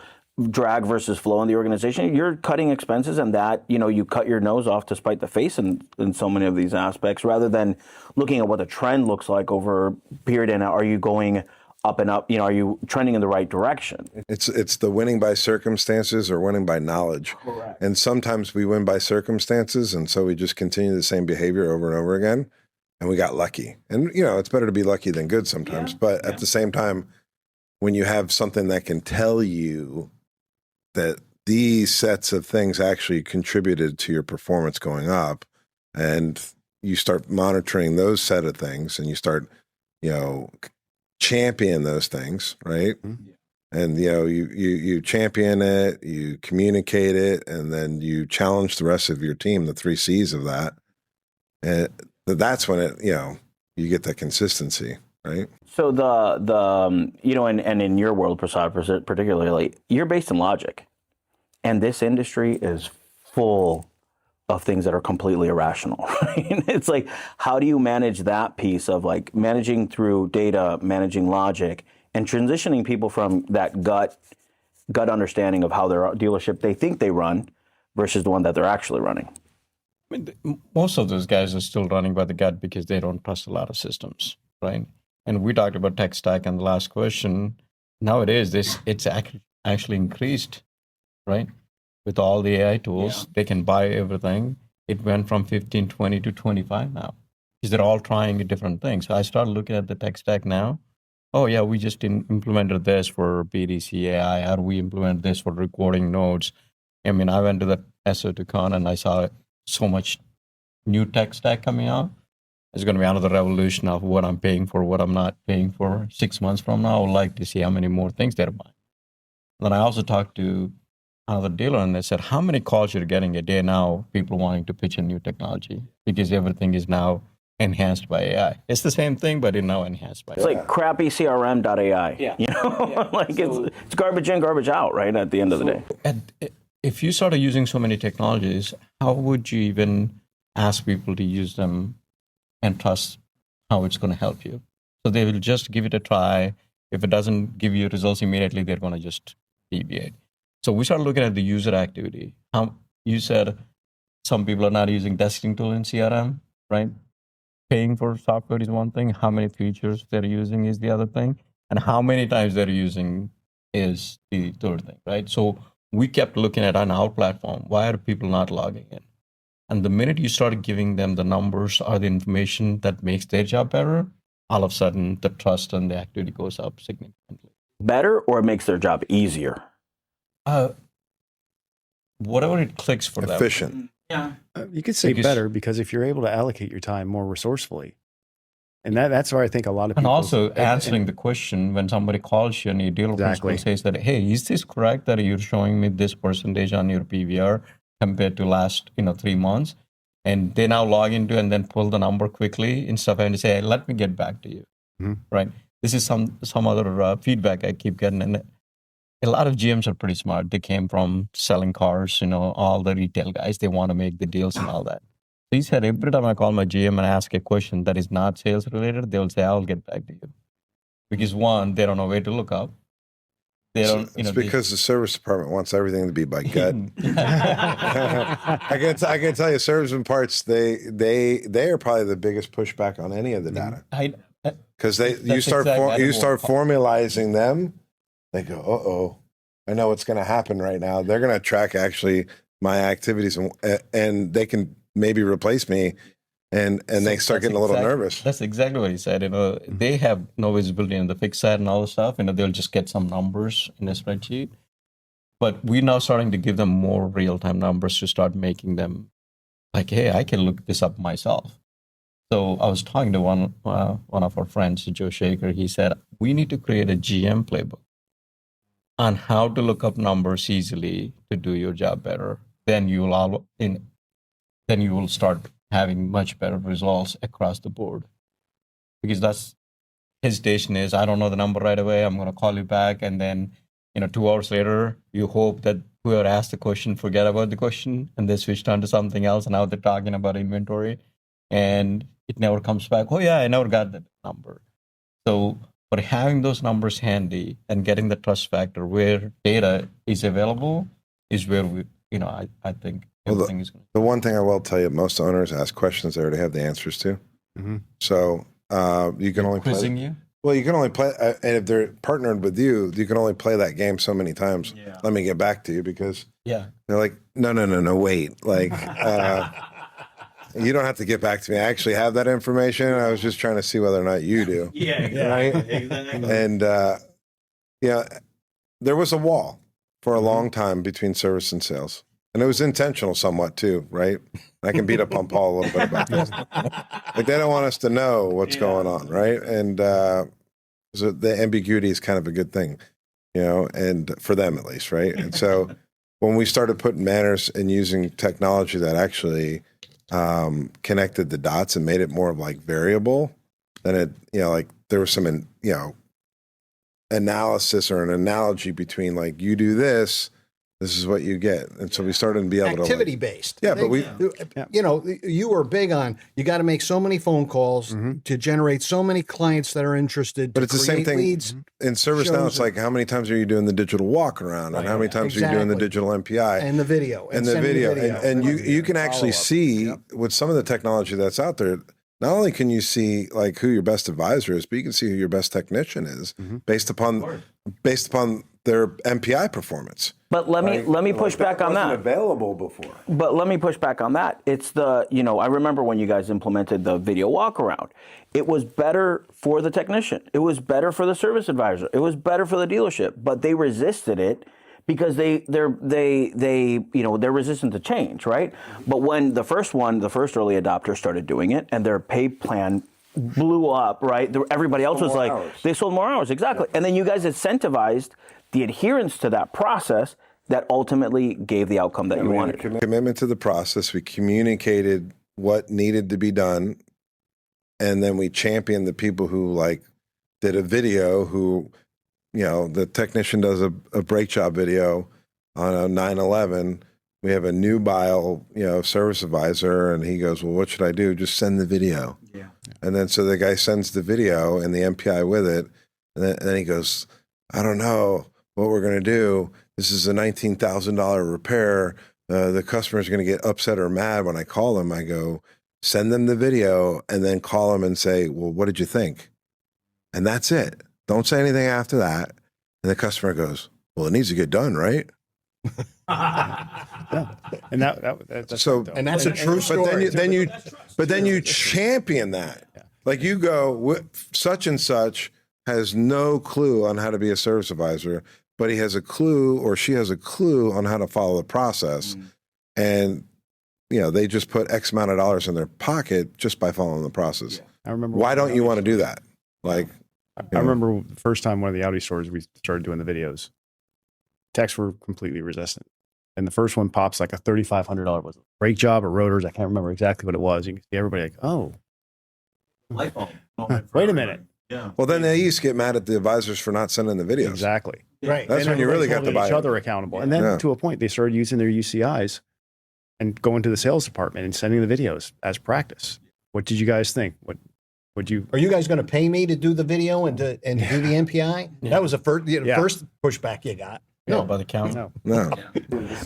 drag versus flow in the organization, you're cutting expenses, and that you cut your nose off to spite the face in so many of these aspects, rather than looking at what the trend looks like over a period. And are you going up and up? Are you trending in the right direction? It's the winning by circumstances or winning by knowledge. Correct. And sometimes we win by circumstances, and so we just continue the same behavior over and over again, and we got lucky. And it's better to be lucky than good sometimes. But at the same time, when you have something that can tell you that these sets of things actually contributed to your performance going up, and you start monitoring those set of things, and you start, champion those things, right? Mm-hmm. And you champion it, you communicate it, and then you challenge the rest of your team, the 3 C's of that. And that's when you get that consistency, right? So and in your world, Prasad, particularly, you're based in logic, and this industry is full of things that are completely irrational, right? It's like, how do you manage that piece of managing through data, managing logic, and transitioning people from that gut understanding of how their dealership they think they run versus the one that they're actually running? I mean, most of those guys are still running by the gut because they don't trust a lot of systems, right? And we talked about tech stack in the last question. Nowadays, it's actually increased, right? With all the AI tools, they can buy everything. It went from 15, 20 to 25 now because they're all trying different things. So I started looking at the tech stack now. Oh, yeah, we just implemented this for BDC AI. How do we implement this for recording notes? I mean, I went to the SO2Con and I saw so much new tech stack coming out. It's going to be another revolution of what I'm paying for, what I'm not paying for 6 months from now. I would like to see how many more things they're buying. Then I also talked to another dealer, and they said, how many calls you're getting a day now, people wanting to pitch a new technology, because everything is now enhanced by AI. It's the same thing, but it's now enhanced by AI. It's like crappy CRM.ai. Yeah. It's garbage in, garbage out, right, at the end of the day. If you started using so many technologies, how would you even ask people to use them and trust how it's going to help you? So they will just give it a try. If it doesn't give you results immediately, they're going to just deviate. So we started looking at the user activity. You said some people are not using testing tool in CRM, right? Paying for software is one thing. How many features they're using is the other thing. And how many times they're using is the third thing, right? So we kept looking at on our platform, why are people not logging in? And the minute you started giving them the numbers or the information that makes their job better, all of a sudden the trust and the activity goes up significantly. Better, or it makes their job easier? Whatever it clicks for them. Efficient. Yeah. You could say better, because if you're able to allocate your time more resourcefully, and that's where I think a lot of people... And also answering the question when somebody calls you and your dealer principal says that, hey, is this correct that you're showing me this percentage on your PVR compared to last 3 months? And they now log into and then pull the number quickly instead of having to say, hey, let me get back to you, right? This is some other feedback I keep getting. And a lot of GMs are pretty smart. They came from selling cars, all the retail guys, they want to make the deals and all that. So he said, every time I call my GM and ask a question that is not sales related, they'll say, I'll get back to you. Because one, they don't know where to look up. They don't, It's because the service department wants everything to be by gut. I can tell you, service and parts, they are probably the biggest pushback on any of the data. Because you start formalizing them. They go, uh-oh, I know what's going to happen right now. They're going to track actually my activities, and they can maybe replace me and they start getting a little nervous. That's exactly what he said. They have no visibility on the fixed side and all the stuff. They'll just get some numbers in a spreadsheet. But we're now starting to give them more real-time numbers to start making them like, hey, I can look this up myself. So I was talking to one of our friends, Joe Shaker. He said, we need to create a GM playbook on how to look up numbers easily to do your job better. Then you will start having much better results across the board. Because that's hesitation is, I don't know the number right away. I'm going to call you back. And then, 2 hours later, you hope that whoever asked the question forget about the question and they switched on to something else. And now they're talking about inventory and it never comes back. Oh yeah, I never got that number. So, but having those numbers handy and getting the trust factor where data is available is where we, I think everything is going to. The one thing I will tell you, most owners ask questions they already have the answers to. Mm-hmm. So you can only quizzing you. Well, you can only play, and if they're partnered with you, you can only play that game so many times. Yeah. Let me get back to you because they're like, no, wait, like you don't have to get back to me. I actually have that information. I was just trying to see whether or not you do. Yeah, exactly. Right? Exactly. And there was a wall for a long time between service and sales. And it was intentional somewhat too, right? I can beat up on Paul a little bit about this. Like they don't want us to know what's going on, right? And so the ambiguity is kind of a good thing, and for them at least, right? And so when we started putting manners and using technology that actually connected the dots and made it more of like variable, then it, like there was some, analysis or an analogy between like you do this is what you get. And so we started to be able activity based. Yeah, but you were big on, you got to make so many phone calls to generate so many clients that are interested. But it's the same thing leads, in service now. It's like, how many times are you doing the digital walk around and how many times are you doing the digital MPI and the video and you can actually see with some of the technology that's out there, not only can you see like who your best advisor is, but you can see who your best technician is based upon their MPI performance. But let me push back on that. Available before. But let me push back on that. It's the, I remember when you guys implemented the video walk around. It was better for the technician. It was better for the service advisor. It was better for the dealership. But they resisted it because they're resistant to change, right? But when the first early adopter started doing it and their pay plan blew up, right? Everybody else was like, they sold more hours, exactly. Yeah. And then you guys incentivized the adherence to that process that ultimately gave the outcome that you wanted. Commitment to the process. We communicated what needed to be done, and then we championed the people who like did a video. Who, the technician does a brake job video on a 911. We have a new service advisor, and he goes, well, what should I do? Just send the video. Yeah. And then so the guy sends the video and the MPI with it, and then he goes, I don't know what we're going to do. This is a $19,000 repair. The customer's going to get upset or mad when I call them. I go, send them the video and then call them and say, well, what did you think? And that's it. Don't say anything after that. And the customer goes, well, it needs to get done, right? Yeah. And that's so, and that's a true story. But then you champion that. Yeah. Like you go, such and such has no clue on how to be a service advisor, but he has a clue or she has a clue on how to follow the process. And, they just put X amount of dollars in their pocket just by following the process. Yeah. I remember. Why don't you want to do that? Like, I remember the first time one of the Audi stores, we started doing the videos. Techs were completely resistant. And the first one pops like a $3,500 was brake job or rotors. I can't remember exactly what it was. You can see everybody like, oh, light bulb. Wait a minute. Yeah. Well, then they used to get mad at the advisors for not sending the videos. Exactly. Right. That's when you really got to buy each other accountable. And then to a point, they started using their UCIs and going to the sales department and sending the videos as practice. What did you guys think? Would you? Are you guys going to pay me to do the video and do the MPI? Yeah. That was the first pushback you got. No, by the count. No.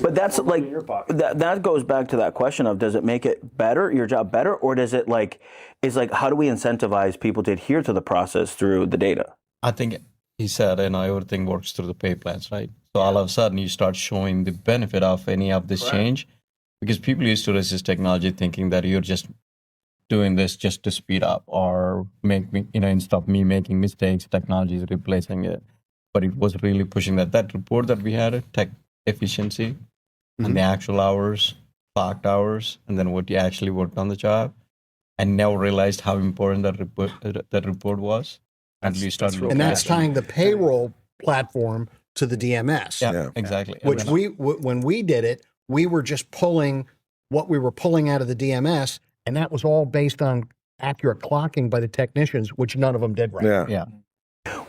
But that's like that goes back to that question of, does it make it better, your job better, or does it how do we incentivize people to adhere to the process through the data? I think he said, everything works through the pay plans, right? So all of a sudden you start showing the benefit of any of this change, because people used to resist technology thinking that you're just doing this just to speed up or make me, instead of me making mistakes, technology is replacing it. But it was really pushing that report that we had, tech efficiency, and the actual hours, clocked hours, and then what you actually worked on the job. I never realized how important that report was. And we started looking And that's at it. tying the payroll platform to the DMS. Yeah, exactly. Which And then- when we did it, we were just pulling what we were pulling out of the DMS, and that was all based on accurate clocking by the technicians, which none of them did right. yeah.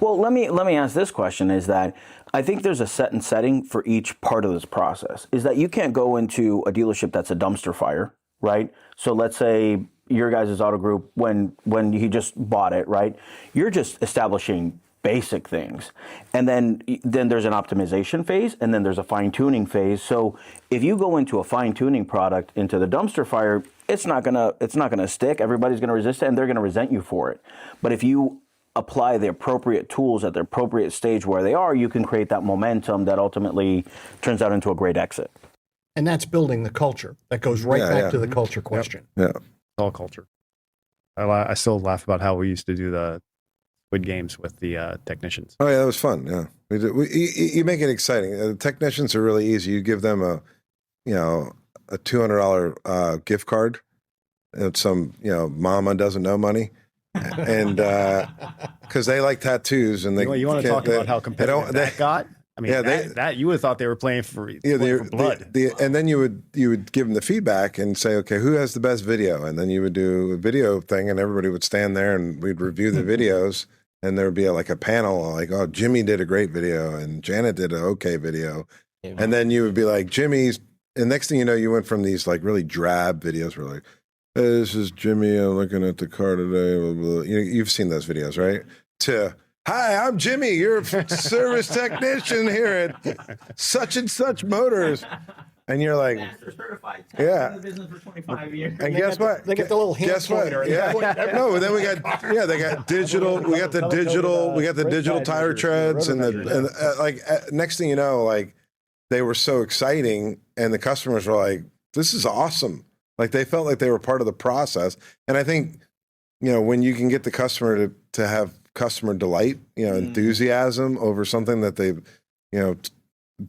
Well, let me ask this question: is that I think there's a set and setting for each part of this process. Is that you can't go into a dealership that's a dumpster fire, right? So let's say your guys' auto group, when he just bought it, right? You're just establishing basic things, and then there's an optimization phase, and then there's a fine tuning phase. So if you go into a fine tuning product into the dumpster fire, it's not gonna stick. Everybody's gonna resist it, and they're gonna resent you for it. But if you apply the appropriate tools at the appropriate stage where they are, you can create that momentum that ultimately turns out into a great exit. And that's building the culture. That goes right back to the culture question. Yeah. It's all culture. I still laugh about how we used to do the Squid Games with the technicians. Oh yeah, that was fun. Yeah, you make it exciting. The technicians are really easy. You give them a $200 gift card. It's some mama doesn't know money, and because they like tattoos and they You want to talk about how competitive that got? I mean, that you would have thought they were playing for blood. And then you would give them the feedback and say, okay, who has the best video? And then you would do a video thing, and everybody would stand there and we'd review the videos. And there would be a panel like, oh, Jimmy did a great video and Janet did an okay video. Yeah. And then you would be like, Jimmy's. And next thing you know, you went from these really drab videos where like, hey, this is Jimmy. I'm looking at the car today. Blah, blah. You've seen those videos, right? To, hi, I'm Jimmy, your service technician here at such and such motors. And you're like, certified. Yeah. In the business for 25 years. And guess what? They get the little hand pointer. Yeah. No, and then we got digital. We got the digital tire treads, and next thing you know, they were so exciting, and the customers were like, "This is awesome!" Like they felt like they were part of the process. And I think, when you can get the customer to have customer delight, enthusiasm over something that they've,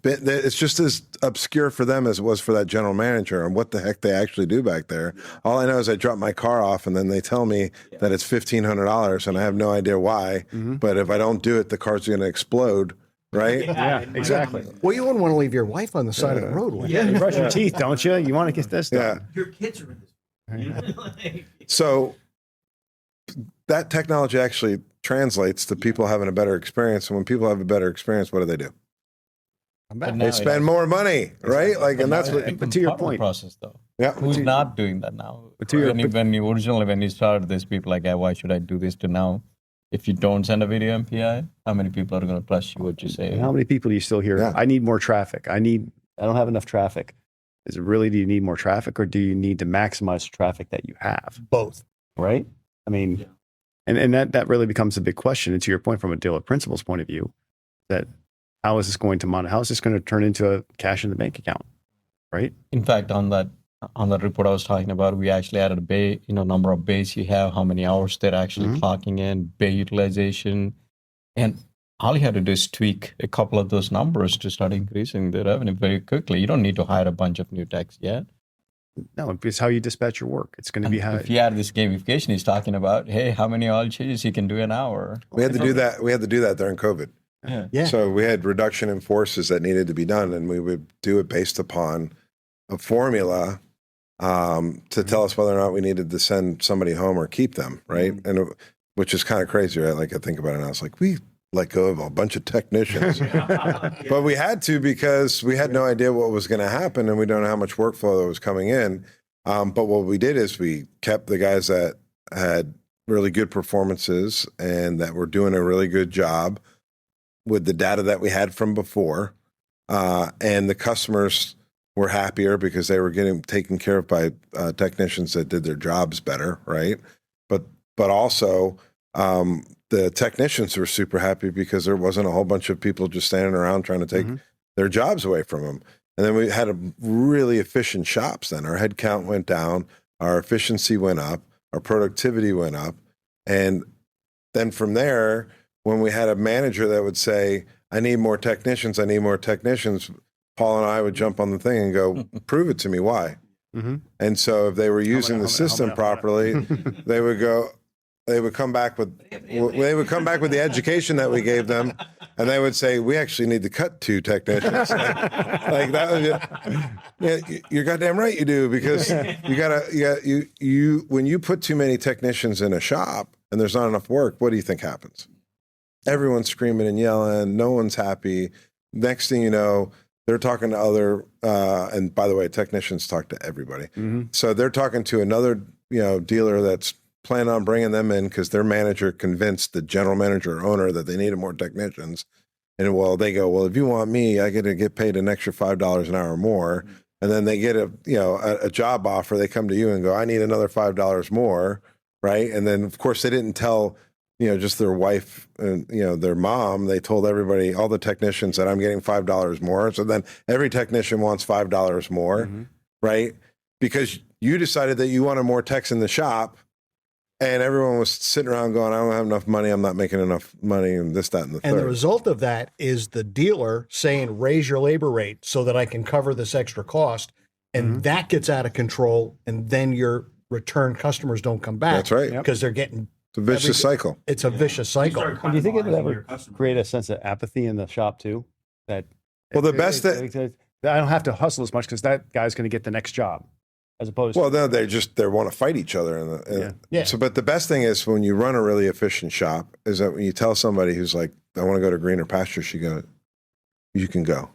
it's just as obscure for them as it was for that general manager and what the heck they actually do back there. All I know is I drop my car off and then they tell me that it's $1,500 and I have no idea why. Mm-hmm. But if I don't do it, the car's going to explode. Right? Yeah, exactly. Well, you wouldn't want to leave your wife on the side of the road. Would you? You brush your teeth, don't you? You want to get this done. Your kids are in this. So that technology actually translates to people having a better experience. And when people have a better experience, what do? They spend more money, right? And that's what. But to your point, process though. Yeah. Who's not doing that now? But when you started this, people like, why should I do this? To now, if you don't send a video MPI, how many people are going to trust you? What you say? How many people do you still hear? Yeah. I need more traffic. I don't have enough traffic. Is it really? Do you need more traffic, or do you need to maximize the traffic that you have? Both. Right. I mean, and that really becomes a big question. And to your point, from a dealer principal's point of view, that. How is this going to turn into a cash in the bank account, right? In fact, on that report I was talking about, we actually added a bay, number of bays you have, how many hours they're actually clocking in, bay utilization, and all you have to do is tweak a couple of those numbers to start increasing the revenue very quickly. You don't need to hire a bunch of new techs yet. No, it's how you dispatch your work. It's going to be how. If you add this gamification, he's talking about, hey, how many oil changes you can do an hour. We had to do that. We had to do that during COVID. Yeah. So we had reduction in forces that needed to be done, and we would do it based upon a formula to tell us whether or not we needed to send somebody home or keep them, right? And which is kind of crazy, right? Like I think about it now, it's like we let go of a bunch of technicians, but we had to because we had no idea what was going to happen, and we don't know how much workflow that was coming in. But what we did is we kept the guys that had really good performances and that were doing a really good job with the data that we had from before, and the customers were happier because they were getting taken care of by technicians that did their jobs better, right? But also the technicians were super happy because there wasn't a whole bunch of people just standing around trying to take their jobs away from them. And then we had a really efficient shops. Then our head count went down, our efficiency went up. our productivity went up. And then from there, when we had a manager that would say, I need more technicians, Paul and I would jump on the thing and go, prove it to me. Why? Mm-hmm. And so if they were using the system properly, they would come back with the education that we gave them, and they would say, we actually need to cut 2 technicians. like that was, yeah, you're goddamn right you do, because when you put too many technicians in a shop and there's not enough work, what do you think happens? Everyone's screaming and yelling, no one's happy. Next thing you know, they're talking to other, and by the way, technicians talk to everybody. Mm-hmm. So they're talking to another, dealer that's planning on bringing them in because their manager convinced the general manager or owner that they needed more technicians. And they go, well, if you want me, I get to get paid an extra $5 an hour more. And then they get a job offer. They come to you and go, I need another $5 more, right? And then of course they didn't tell just their wife and, their mom. They told everybody, all the technicians, that I'm getting $5 more. So then every technician wants $5 more, mm-hmm. right? Because you decided that you wanted more techs in the shop, and everyone was sitting around going, I don't have enough money. I'm not making enough money, and this, that, and the third. And the result of that is the dealer saying, raise your labor rate so that I can cover this extra cost. And mm-hmm. that gets out of control. And then your return customers don't come back. That's right. Because they're getting... It's a vicious cycle. It's a vicious cycle. Do you think it would ever create a sense of apathy in the shop too? That the best that I don't have to hustle as much because that guy's going to get the next job, as opposed. Well, no, they want to fight each other. Yeah. So, but the best thing is when you run a really efficient shop is that when you tell somebody who's like, I want to go to greener pastures, you can go,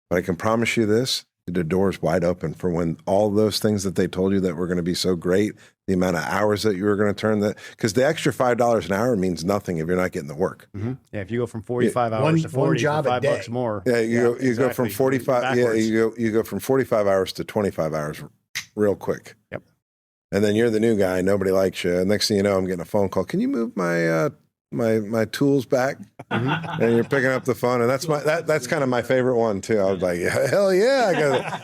but I can promise you this. The door's wide open for when all those things that they told you that were going to be so great, the amount of hours that you were going to turn that, because the extra $5 an hour means nothing if you're not getting the work. Mm-hmm. Yeah, if you go from 45 hours to 40, one job for $5 a day. more. Yeah, you go from 45. Yeah, you go from 45 hours to 25 hours, real quick. Yep. And then you're the new guy. Nobody likes you. And next thing you know, I'm getting a phone call. Can you move my tools back? Mm-hmm. And you're picking up the phone, and that's kind of my favorite one too. I was like, hell yeah, I got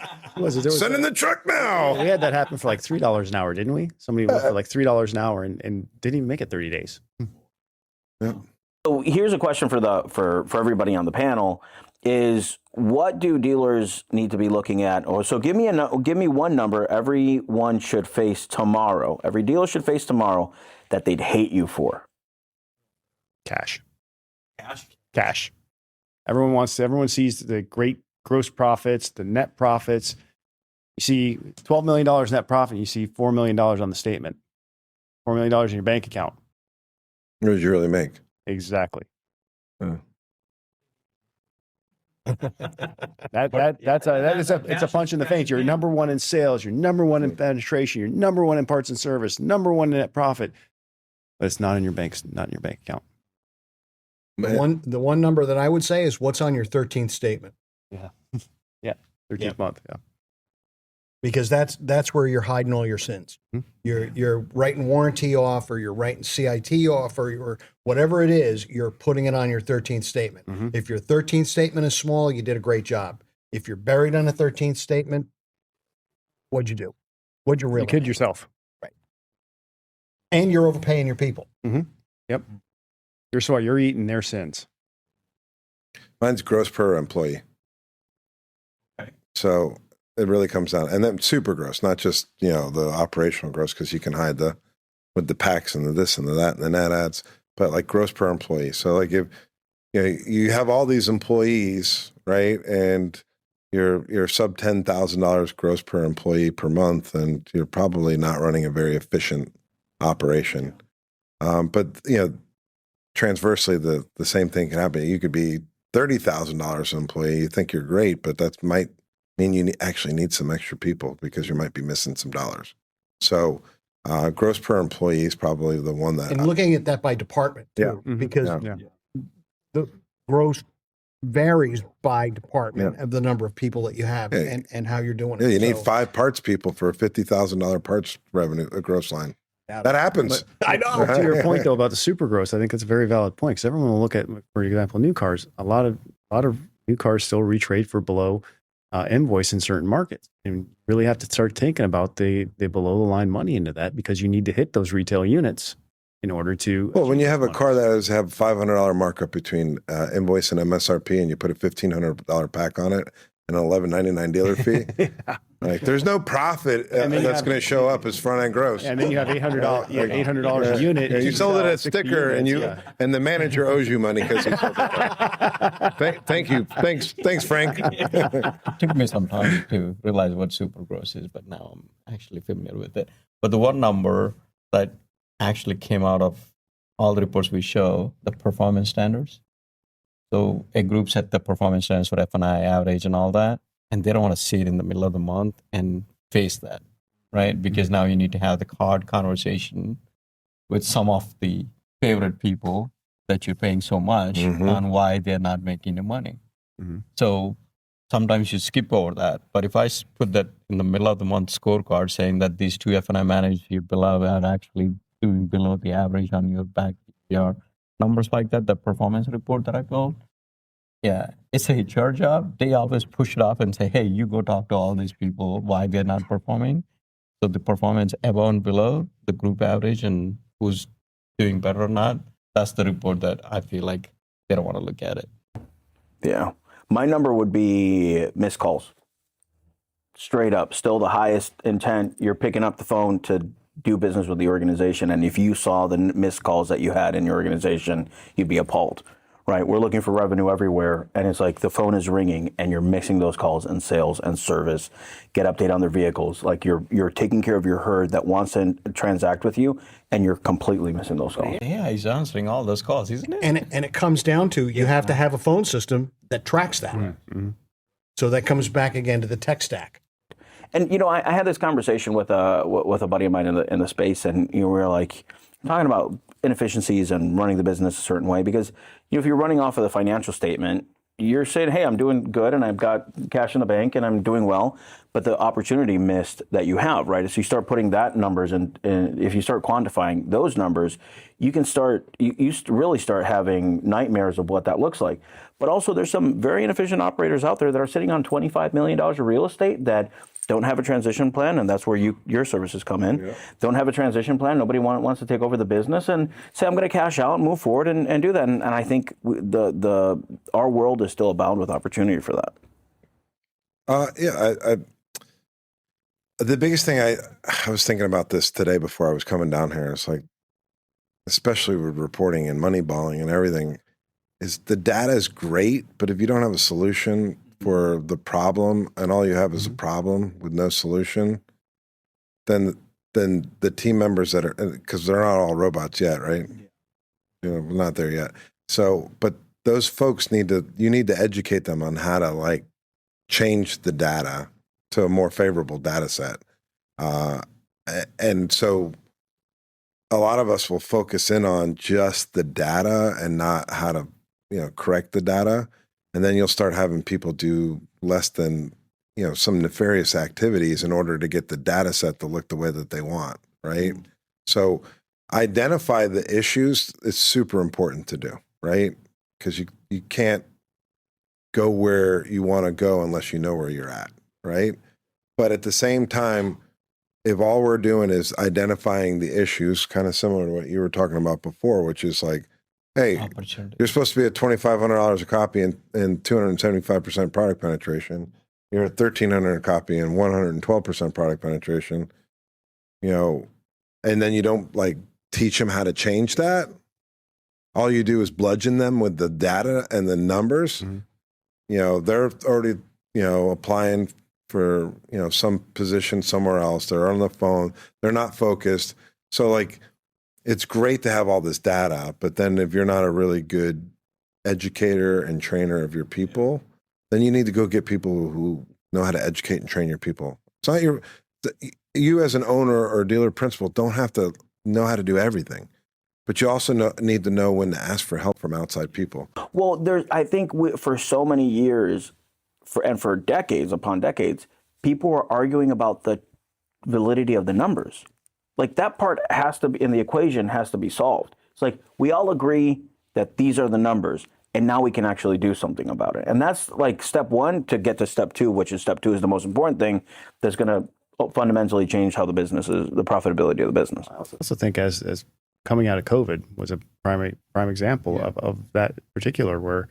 send in the truck now. We had that happen for like $3 an hour, didn't we? Somebody went for like $3 an hour and didn't even make it 30 days. Yeah. So here's a question for everybody on the panel: is what do dealers need to be looking at? Or so give me one number everyone should face tomorrow. Every dealer should face tomorrow that they'd hate you for. Cash. Everyone sees the great gross profits, the net profits. You see $12 million net profit, you see $4 million on the statement. $4 million in your bank account. What did you really make? Exactly. Oh. It's a punch in the face. You're number one in sales, you're number one in penetration, you're number one in parts and service, number one in net profit. But it's not in your bank account. The one number that I would say is what's on your 13th statement. Yeah. 13th month. Yeah. Because that's where you're hiding all your sins. Mm-hmm. You're writing warranty off, or you're writing CIT off, or whatever it is, you're putting it on your 13th statement. Mm-hmm. If your 13th statement is small, you did a great job. If you're buried on a 13th statement, what'd you do? What'd you really? You kid yourself. Right. And you're overpaying your people. Mm-hmm. Yep. You're eating their sins. Mine's gross per employee. Okay. So it really comes down, and then super gross, not just the operational gross, because you can hide with the packs and the this and the that and the net ads, but like gross per employee. So like if you have all these employees, right, and you're sub $10,000 gross per employee per month, and you're probably not running a very efficient operation. But transversely, the same thing can happen. You could be $30,000 an employee. You think you're great, but that might mean you actually need some extra people because you might be missing some dollars. So gross per employee is probably the one that... And looking at that by department, too, because the gross varies by department of the number of people that you have and how you're doing it. Yeah, you need 5 parts people for a $50,000 parts revenue, a gross line. That happens. But I know. To your point, though, about the super gross, I think that's a very valid point, because everyone will look at, for example, new cars. A lot of new cars still retrade for below invoice in certain markets. And you really have to start thinking about the below the line money into that, because you need to hit those retail units in order to. Well, when you have a car that have $500 markup between invoice and MSRP, and you put a $1,500 pack on it and an $11.99 dealer fee, like there's no profit that's going to show up as front end gross. And then you have $800 a unit. You sold it at sticker, units, and the manager owes you money because he sold it. Thank you, thanks, Frank. It took me some time to realize what super gross is, but now I'm actually familiar with it. But the one number that actually came out of all the reports we show, the performance standards. So a group set the performance standards for F&I average and all that, and they don't want to see it in the middle of the month and face that, right? Because now you need to have the hard conversation with some of the favorite people that you're paying so much on why they're not making the money. So sometimes you skip over that. But if I put that in the middle of the month scorecard saying that these two F&I managers you below are actually doing below the average on your backyard, numbers like that, the performance report that I built, yeah, it's a HR job. They always push it off and say, hey, you go talk to all these people why they're not performing. So the performance above and below the group average and who's doing better or not, that's the report that I feel like they don't want to look at it. Yeah. My number would be missed calls. Straight up, still the highest intent. You're picking up the phone to do business with the organization, and if you saw the missed calls that you had in your organization, you'd be appalled, right? We're looking for revenue everywhere, and it's like the phone is ringing, and you're mixing those calls in sales and service, get update on their vehicles. Like you're taking care of your herd that wants to transact with you, and you're completely missing those calls. Yeah, he's answering all those calls, isn't it? And it comes down to you have to have a phone system that tracks that. So that comes back again to the tech stack. And I had this conversation with a buddy of mine in the space, and we were like talking about inefficiencies and running the business a certain way, because if you're running off of the financial statement, you're saying, hey, I'm doing good and I've got cash in the bank and I'm doing well, but the opportunity missed that you have, right? So you start putting that numbers, and if you start quantifying those numbers, you can really start having nightmares of what that looks like. But also there's some very inefficient operators out there that are sitting on $25 million of real estate that don't have a transition plan, and that's where your services come in. Yeah. Don't have a transition plan. Nobody wants to take over the business and say, I'm going to cash out and move forward and do that. And I think our world is still abound with opportunity for that. The biggest thing I was thinking about this today before I was coming down here. It's like, especially with reporting and money balling and everything, is the data is great, but if you don't have a solution for the problem, and all you have is a problem with no solution, then the team members that are, because they're not all robots yet, right? We're not there yet. So, but those folks you need to educate them on how to like change the data to a more favorable data set. And so a lot of us will focus in on just the data and not how to, correct the data. And then you'll start having people do less than, some nefarious activities in order to get the data set to look the way that they want, right? So identify the issues is super important to do, right? Because you can't go where you want to go unless you know where you're at, right? But at the same time, if all we're doing is identifying the issues, kind of similar to what you were talking about before, which is like, hey, you're supposed to be at $2,500 a copy and 275% product penetration. You're at $1,300 a copy and 112% product penetration. And then you don't like teach them how to change that. All you do is bludgeon them with the data and the numbers. They're already applying for some position somewhere else. They're on the phone. They're not focused. So like, it's great to have all this data, but then if you're not a really good educator and trainer of your people, then you need to go get people who know how to educate and train your people. It's not you as an owner or dealer principal don't have to know how to do everything, but you also need to know when to ask for help from outside people. Well, I think for so many years, for decades upon decades, people were arguing about the validity of the numbers. Like that part has to be in the equation, has to be solved. It's like we all agree that these are the numbers. and now we can actually do something about it. And that's like step one to get to step two, which is step two is the most important thing that's going to fundamentally change how the business is, the profitability of the business. I also think as coming out of COVID was a prime example of that particular, where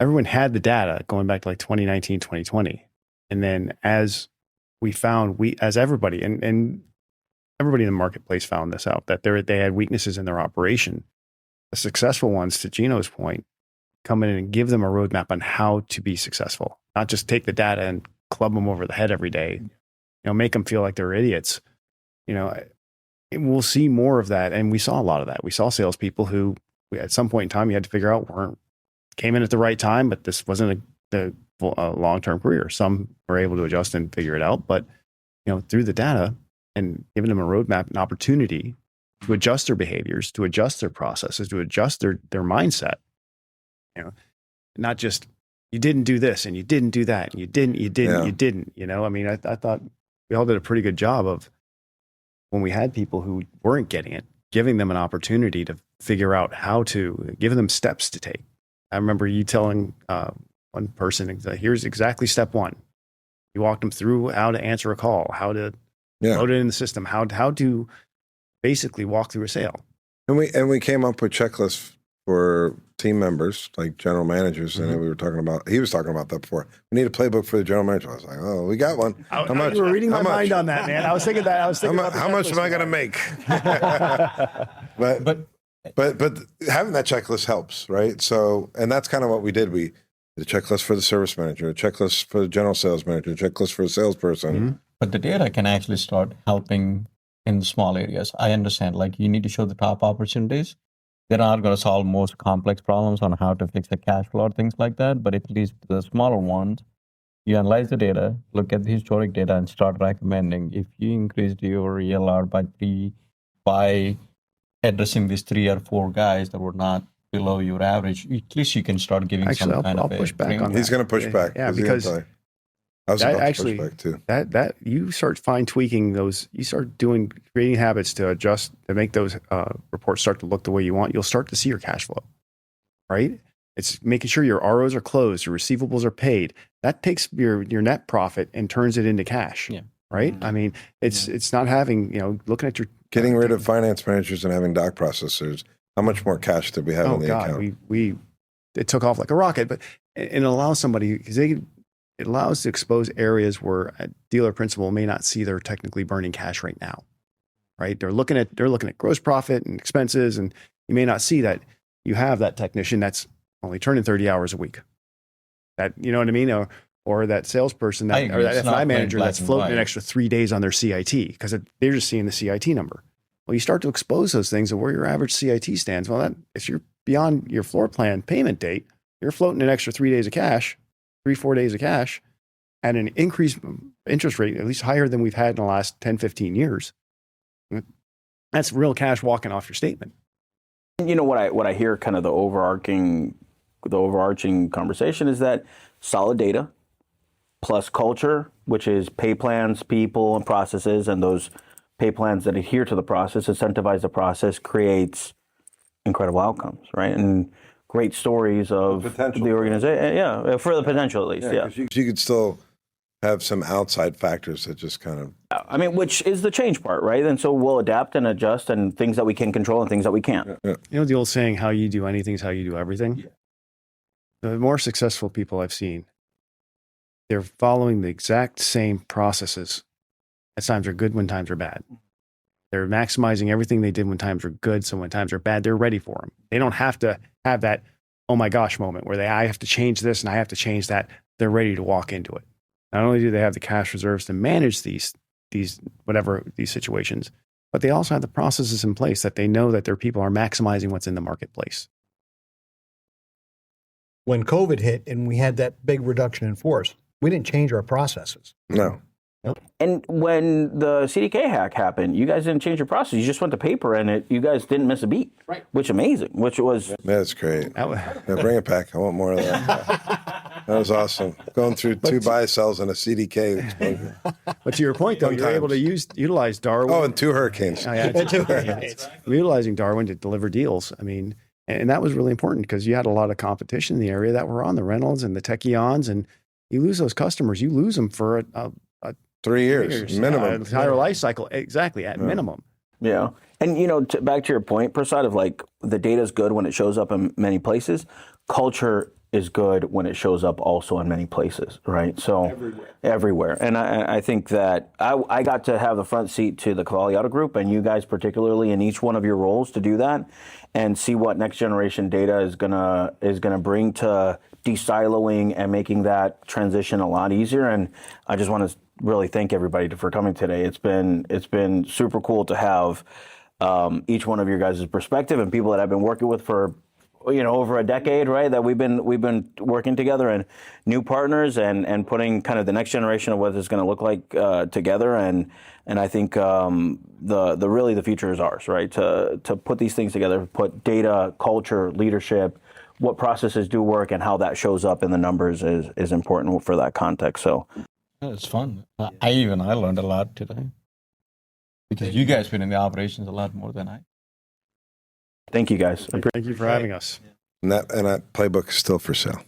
everyone had the data going back to like 2019, 2020. And then as we found, as everybody, and everybody in the marketplace found this out, that they had weaknesses in their operation. The successful ones, to Gino's point, come in and give them a roadmap on how to be successful, not just take the data and club them over the head every day, make them feel like they're idiots. We'll see more of that. And we saw a lot of that. We saw salespeople who at some point in time, you had to figure out came in at the right time, but this wasn't a long-term career. Some were able to adjust and figure it out, but through the data and giving them a roadmap, an opportunity to adjust their behaviors, to adjust their processes, to adjust their mindset. Not just you didn't do this and you didn't do that and you didn't. I thought we all did a pretty good job of, when we had people who weren't getting it, giving them an opportunity to figure out how to, give them steps to take. I remember you telling one person, here's exactly step one. You walked them through how to answer a call, how to load it in the system, how to basically walk through a sale. And we came up with checklists for team members, like general managers, and he was talking about that before. We need a playbook for the general manager. I was like, oh, we got one. How much? You were reading my mind on that, man. I was thinking that. How much am I going to make? but having that checklist helps, right? So, and that's kind of what we did. We did a checklist for the service manager, a checklist for the general sales manager, a checklist for the salesperson. Mm-hmm. But the data can actually start helping in small areas. I understand, like you need to show the top opportunities. They're not going to solve most complex problems on how to fix a cash flow or things like that. But at least the smaller ones, you analyze the data, look at the historic data, and start recommending. If you increased your ELR by 3 by addressing these 3 or 4 guys that were not below your average, at least you can start giving some kind of push back on that. He's going to push back. Yeah, because I was about actually, to push back too. That you start fine tweaking those, you start creating habits to adjust, to make those reports start to look the way you want. You'll start to see your cash flow, right? It's making sure your ROs are closed, your receivables are paid. That takes your net profit and turns it into cash, right? Mm-hmm. I mean, it's not having, looking at your... Getting rid of finance managers and having doc processors. How much more cash did we have in the account? It took off like a rocket, but it allows somebody, because it allows to expose areas where a dealer principal may not see they're technically burning cash right now, right? They're looking at gross profit and expenses, and you may not see that you have that technician that's only turning 30 hours a week. That, you know what I mean? Or that salesperson, or that FI manager that's floating an extra 3 days on their CIT because they're just seeing the CIT number. Well, you start to expose those things of where your average CIT stands. Well, if you're beyond your floor plan payment date, you're floating an extra 3 days of cash, 3-4 days of cash at an increased interest rate, at least higher than we've had in the last 10, 15 years. That's real cash walking off your statement. You know what I hear kind of the overarching conversation is that solid data plus culture, which is pay plans, people, and processes, and those pay plans that adhere to the process, incentivize the process, creates incredible outcomes, right? And great stories of the organization. For the potential at least. Yeah. You could still have some outside factors that just kind of... I mean, which is the change part, right? And so we'll adapt and adjust, and things that we can control and things that we can't. Yeah. You know the old saying, how you do anything is how you do everything? Yeah. The more successful people I've seen, they're following the exact same processes. At times are good when times are bad. They're maximizing everything they did when times are good, so when times are bad, they're ready for them. They don't have to have that, oh my gosh moment where I have to change this and I have to change that. They're ready to walk into it. Not only do they have the cash reserves to manage these situations, but they also have the processes in place that they know that their people are maximizing what's in the marketplace. When COVID hit and we had that big reduction in force, we didn't change our processes. No. And when the CDK hack happened, you guys didn't change your process. You just went to paper, and you guys didn't miss a beat. Right. Which amazing. Which was... That's great. Bring it back. I want more of that. That was awesome. Going through 2 buy sells and a CDK. But to your point, though, you're able to utilize Darwin. Oh, and 2 hurricanes. Utilizing Darwin to deliver deals. I mean, And that was really important because you had a lot of competition in the area that were on the Reynolds and the Techions, and you lose those customers, you lose them for a 3 years minimum. entire life cycle, exactly, at minimum. Yeah. And, back to your point, Prasad, of like the data is good when it shows up in many places. Culture is good when it shows up also in many places, right? So everywhere. And I think that I got to have the front seat to the Cavalli Auto Group, and you guys particularly in each one of your roles to do that and see what next generation data is gonna bring to de-siloing and making that transition a lot easier. And I just want to really thank everybody for coming today. It's been super cool to have each one of your guys' perspective and people that I've been working with for over a decade, right? That we've been working together, and new partners and putting kind of the next generation of what it's going to look like together. And I think the future is ours, right? To put these things together, put data, culture, leadership, what processes do work, and how that shows up in the numbers is important for that context. So it's fun. I learned a lot today because you guys been in the operations a lot more than I. Thank you, guys. Thank you for having us. And that playbook is still for sale.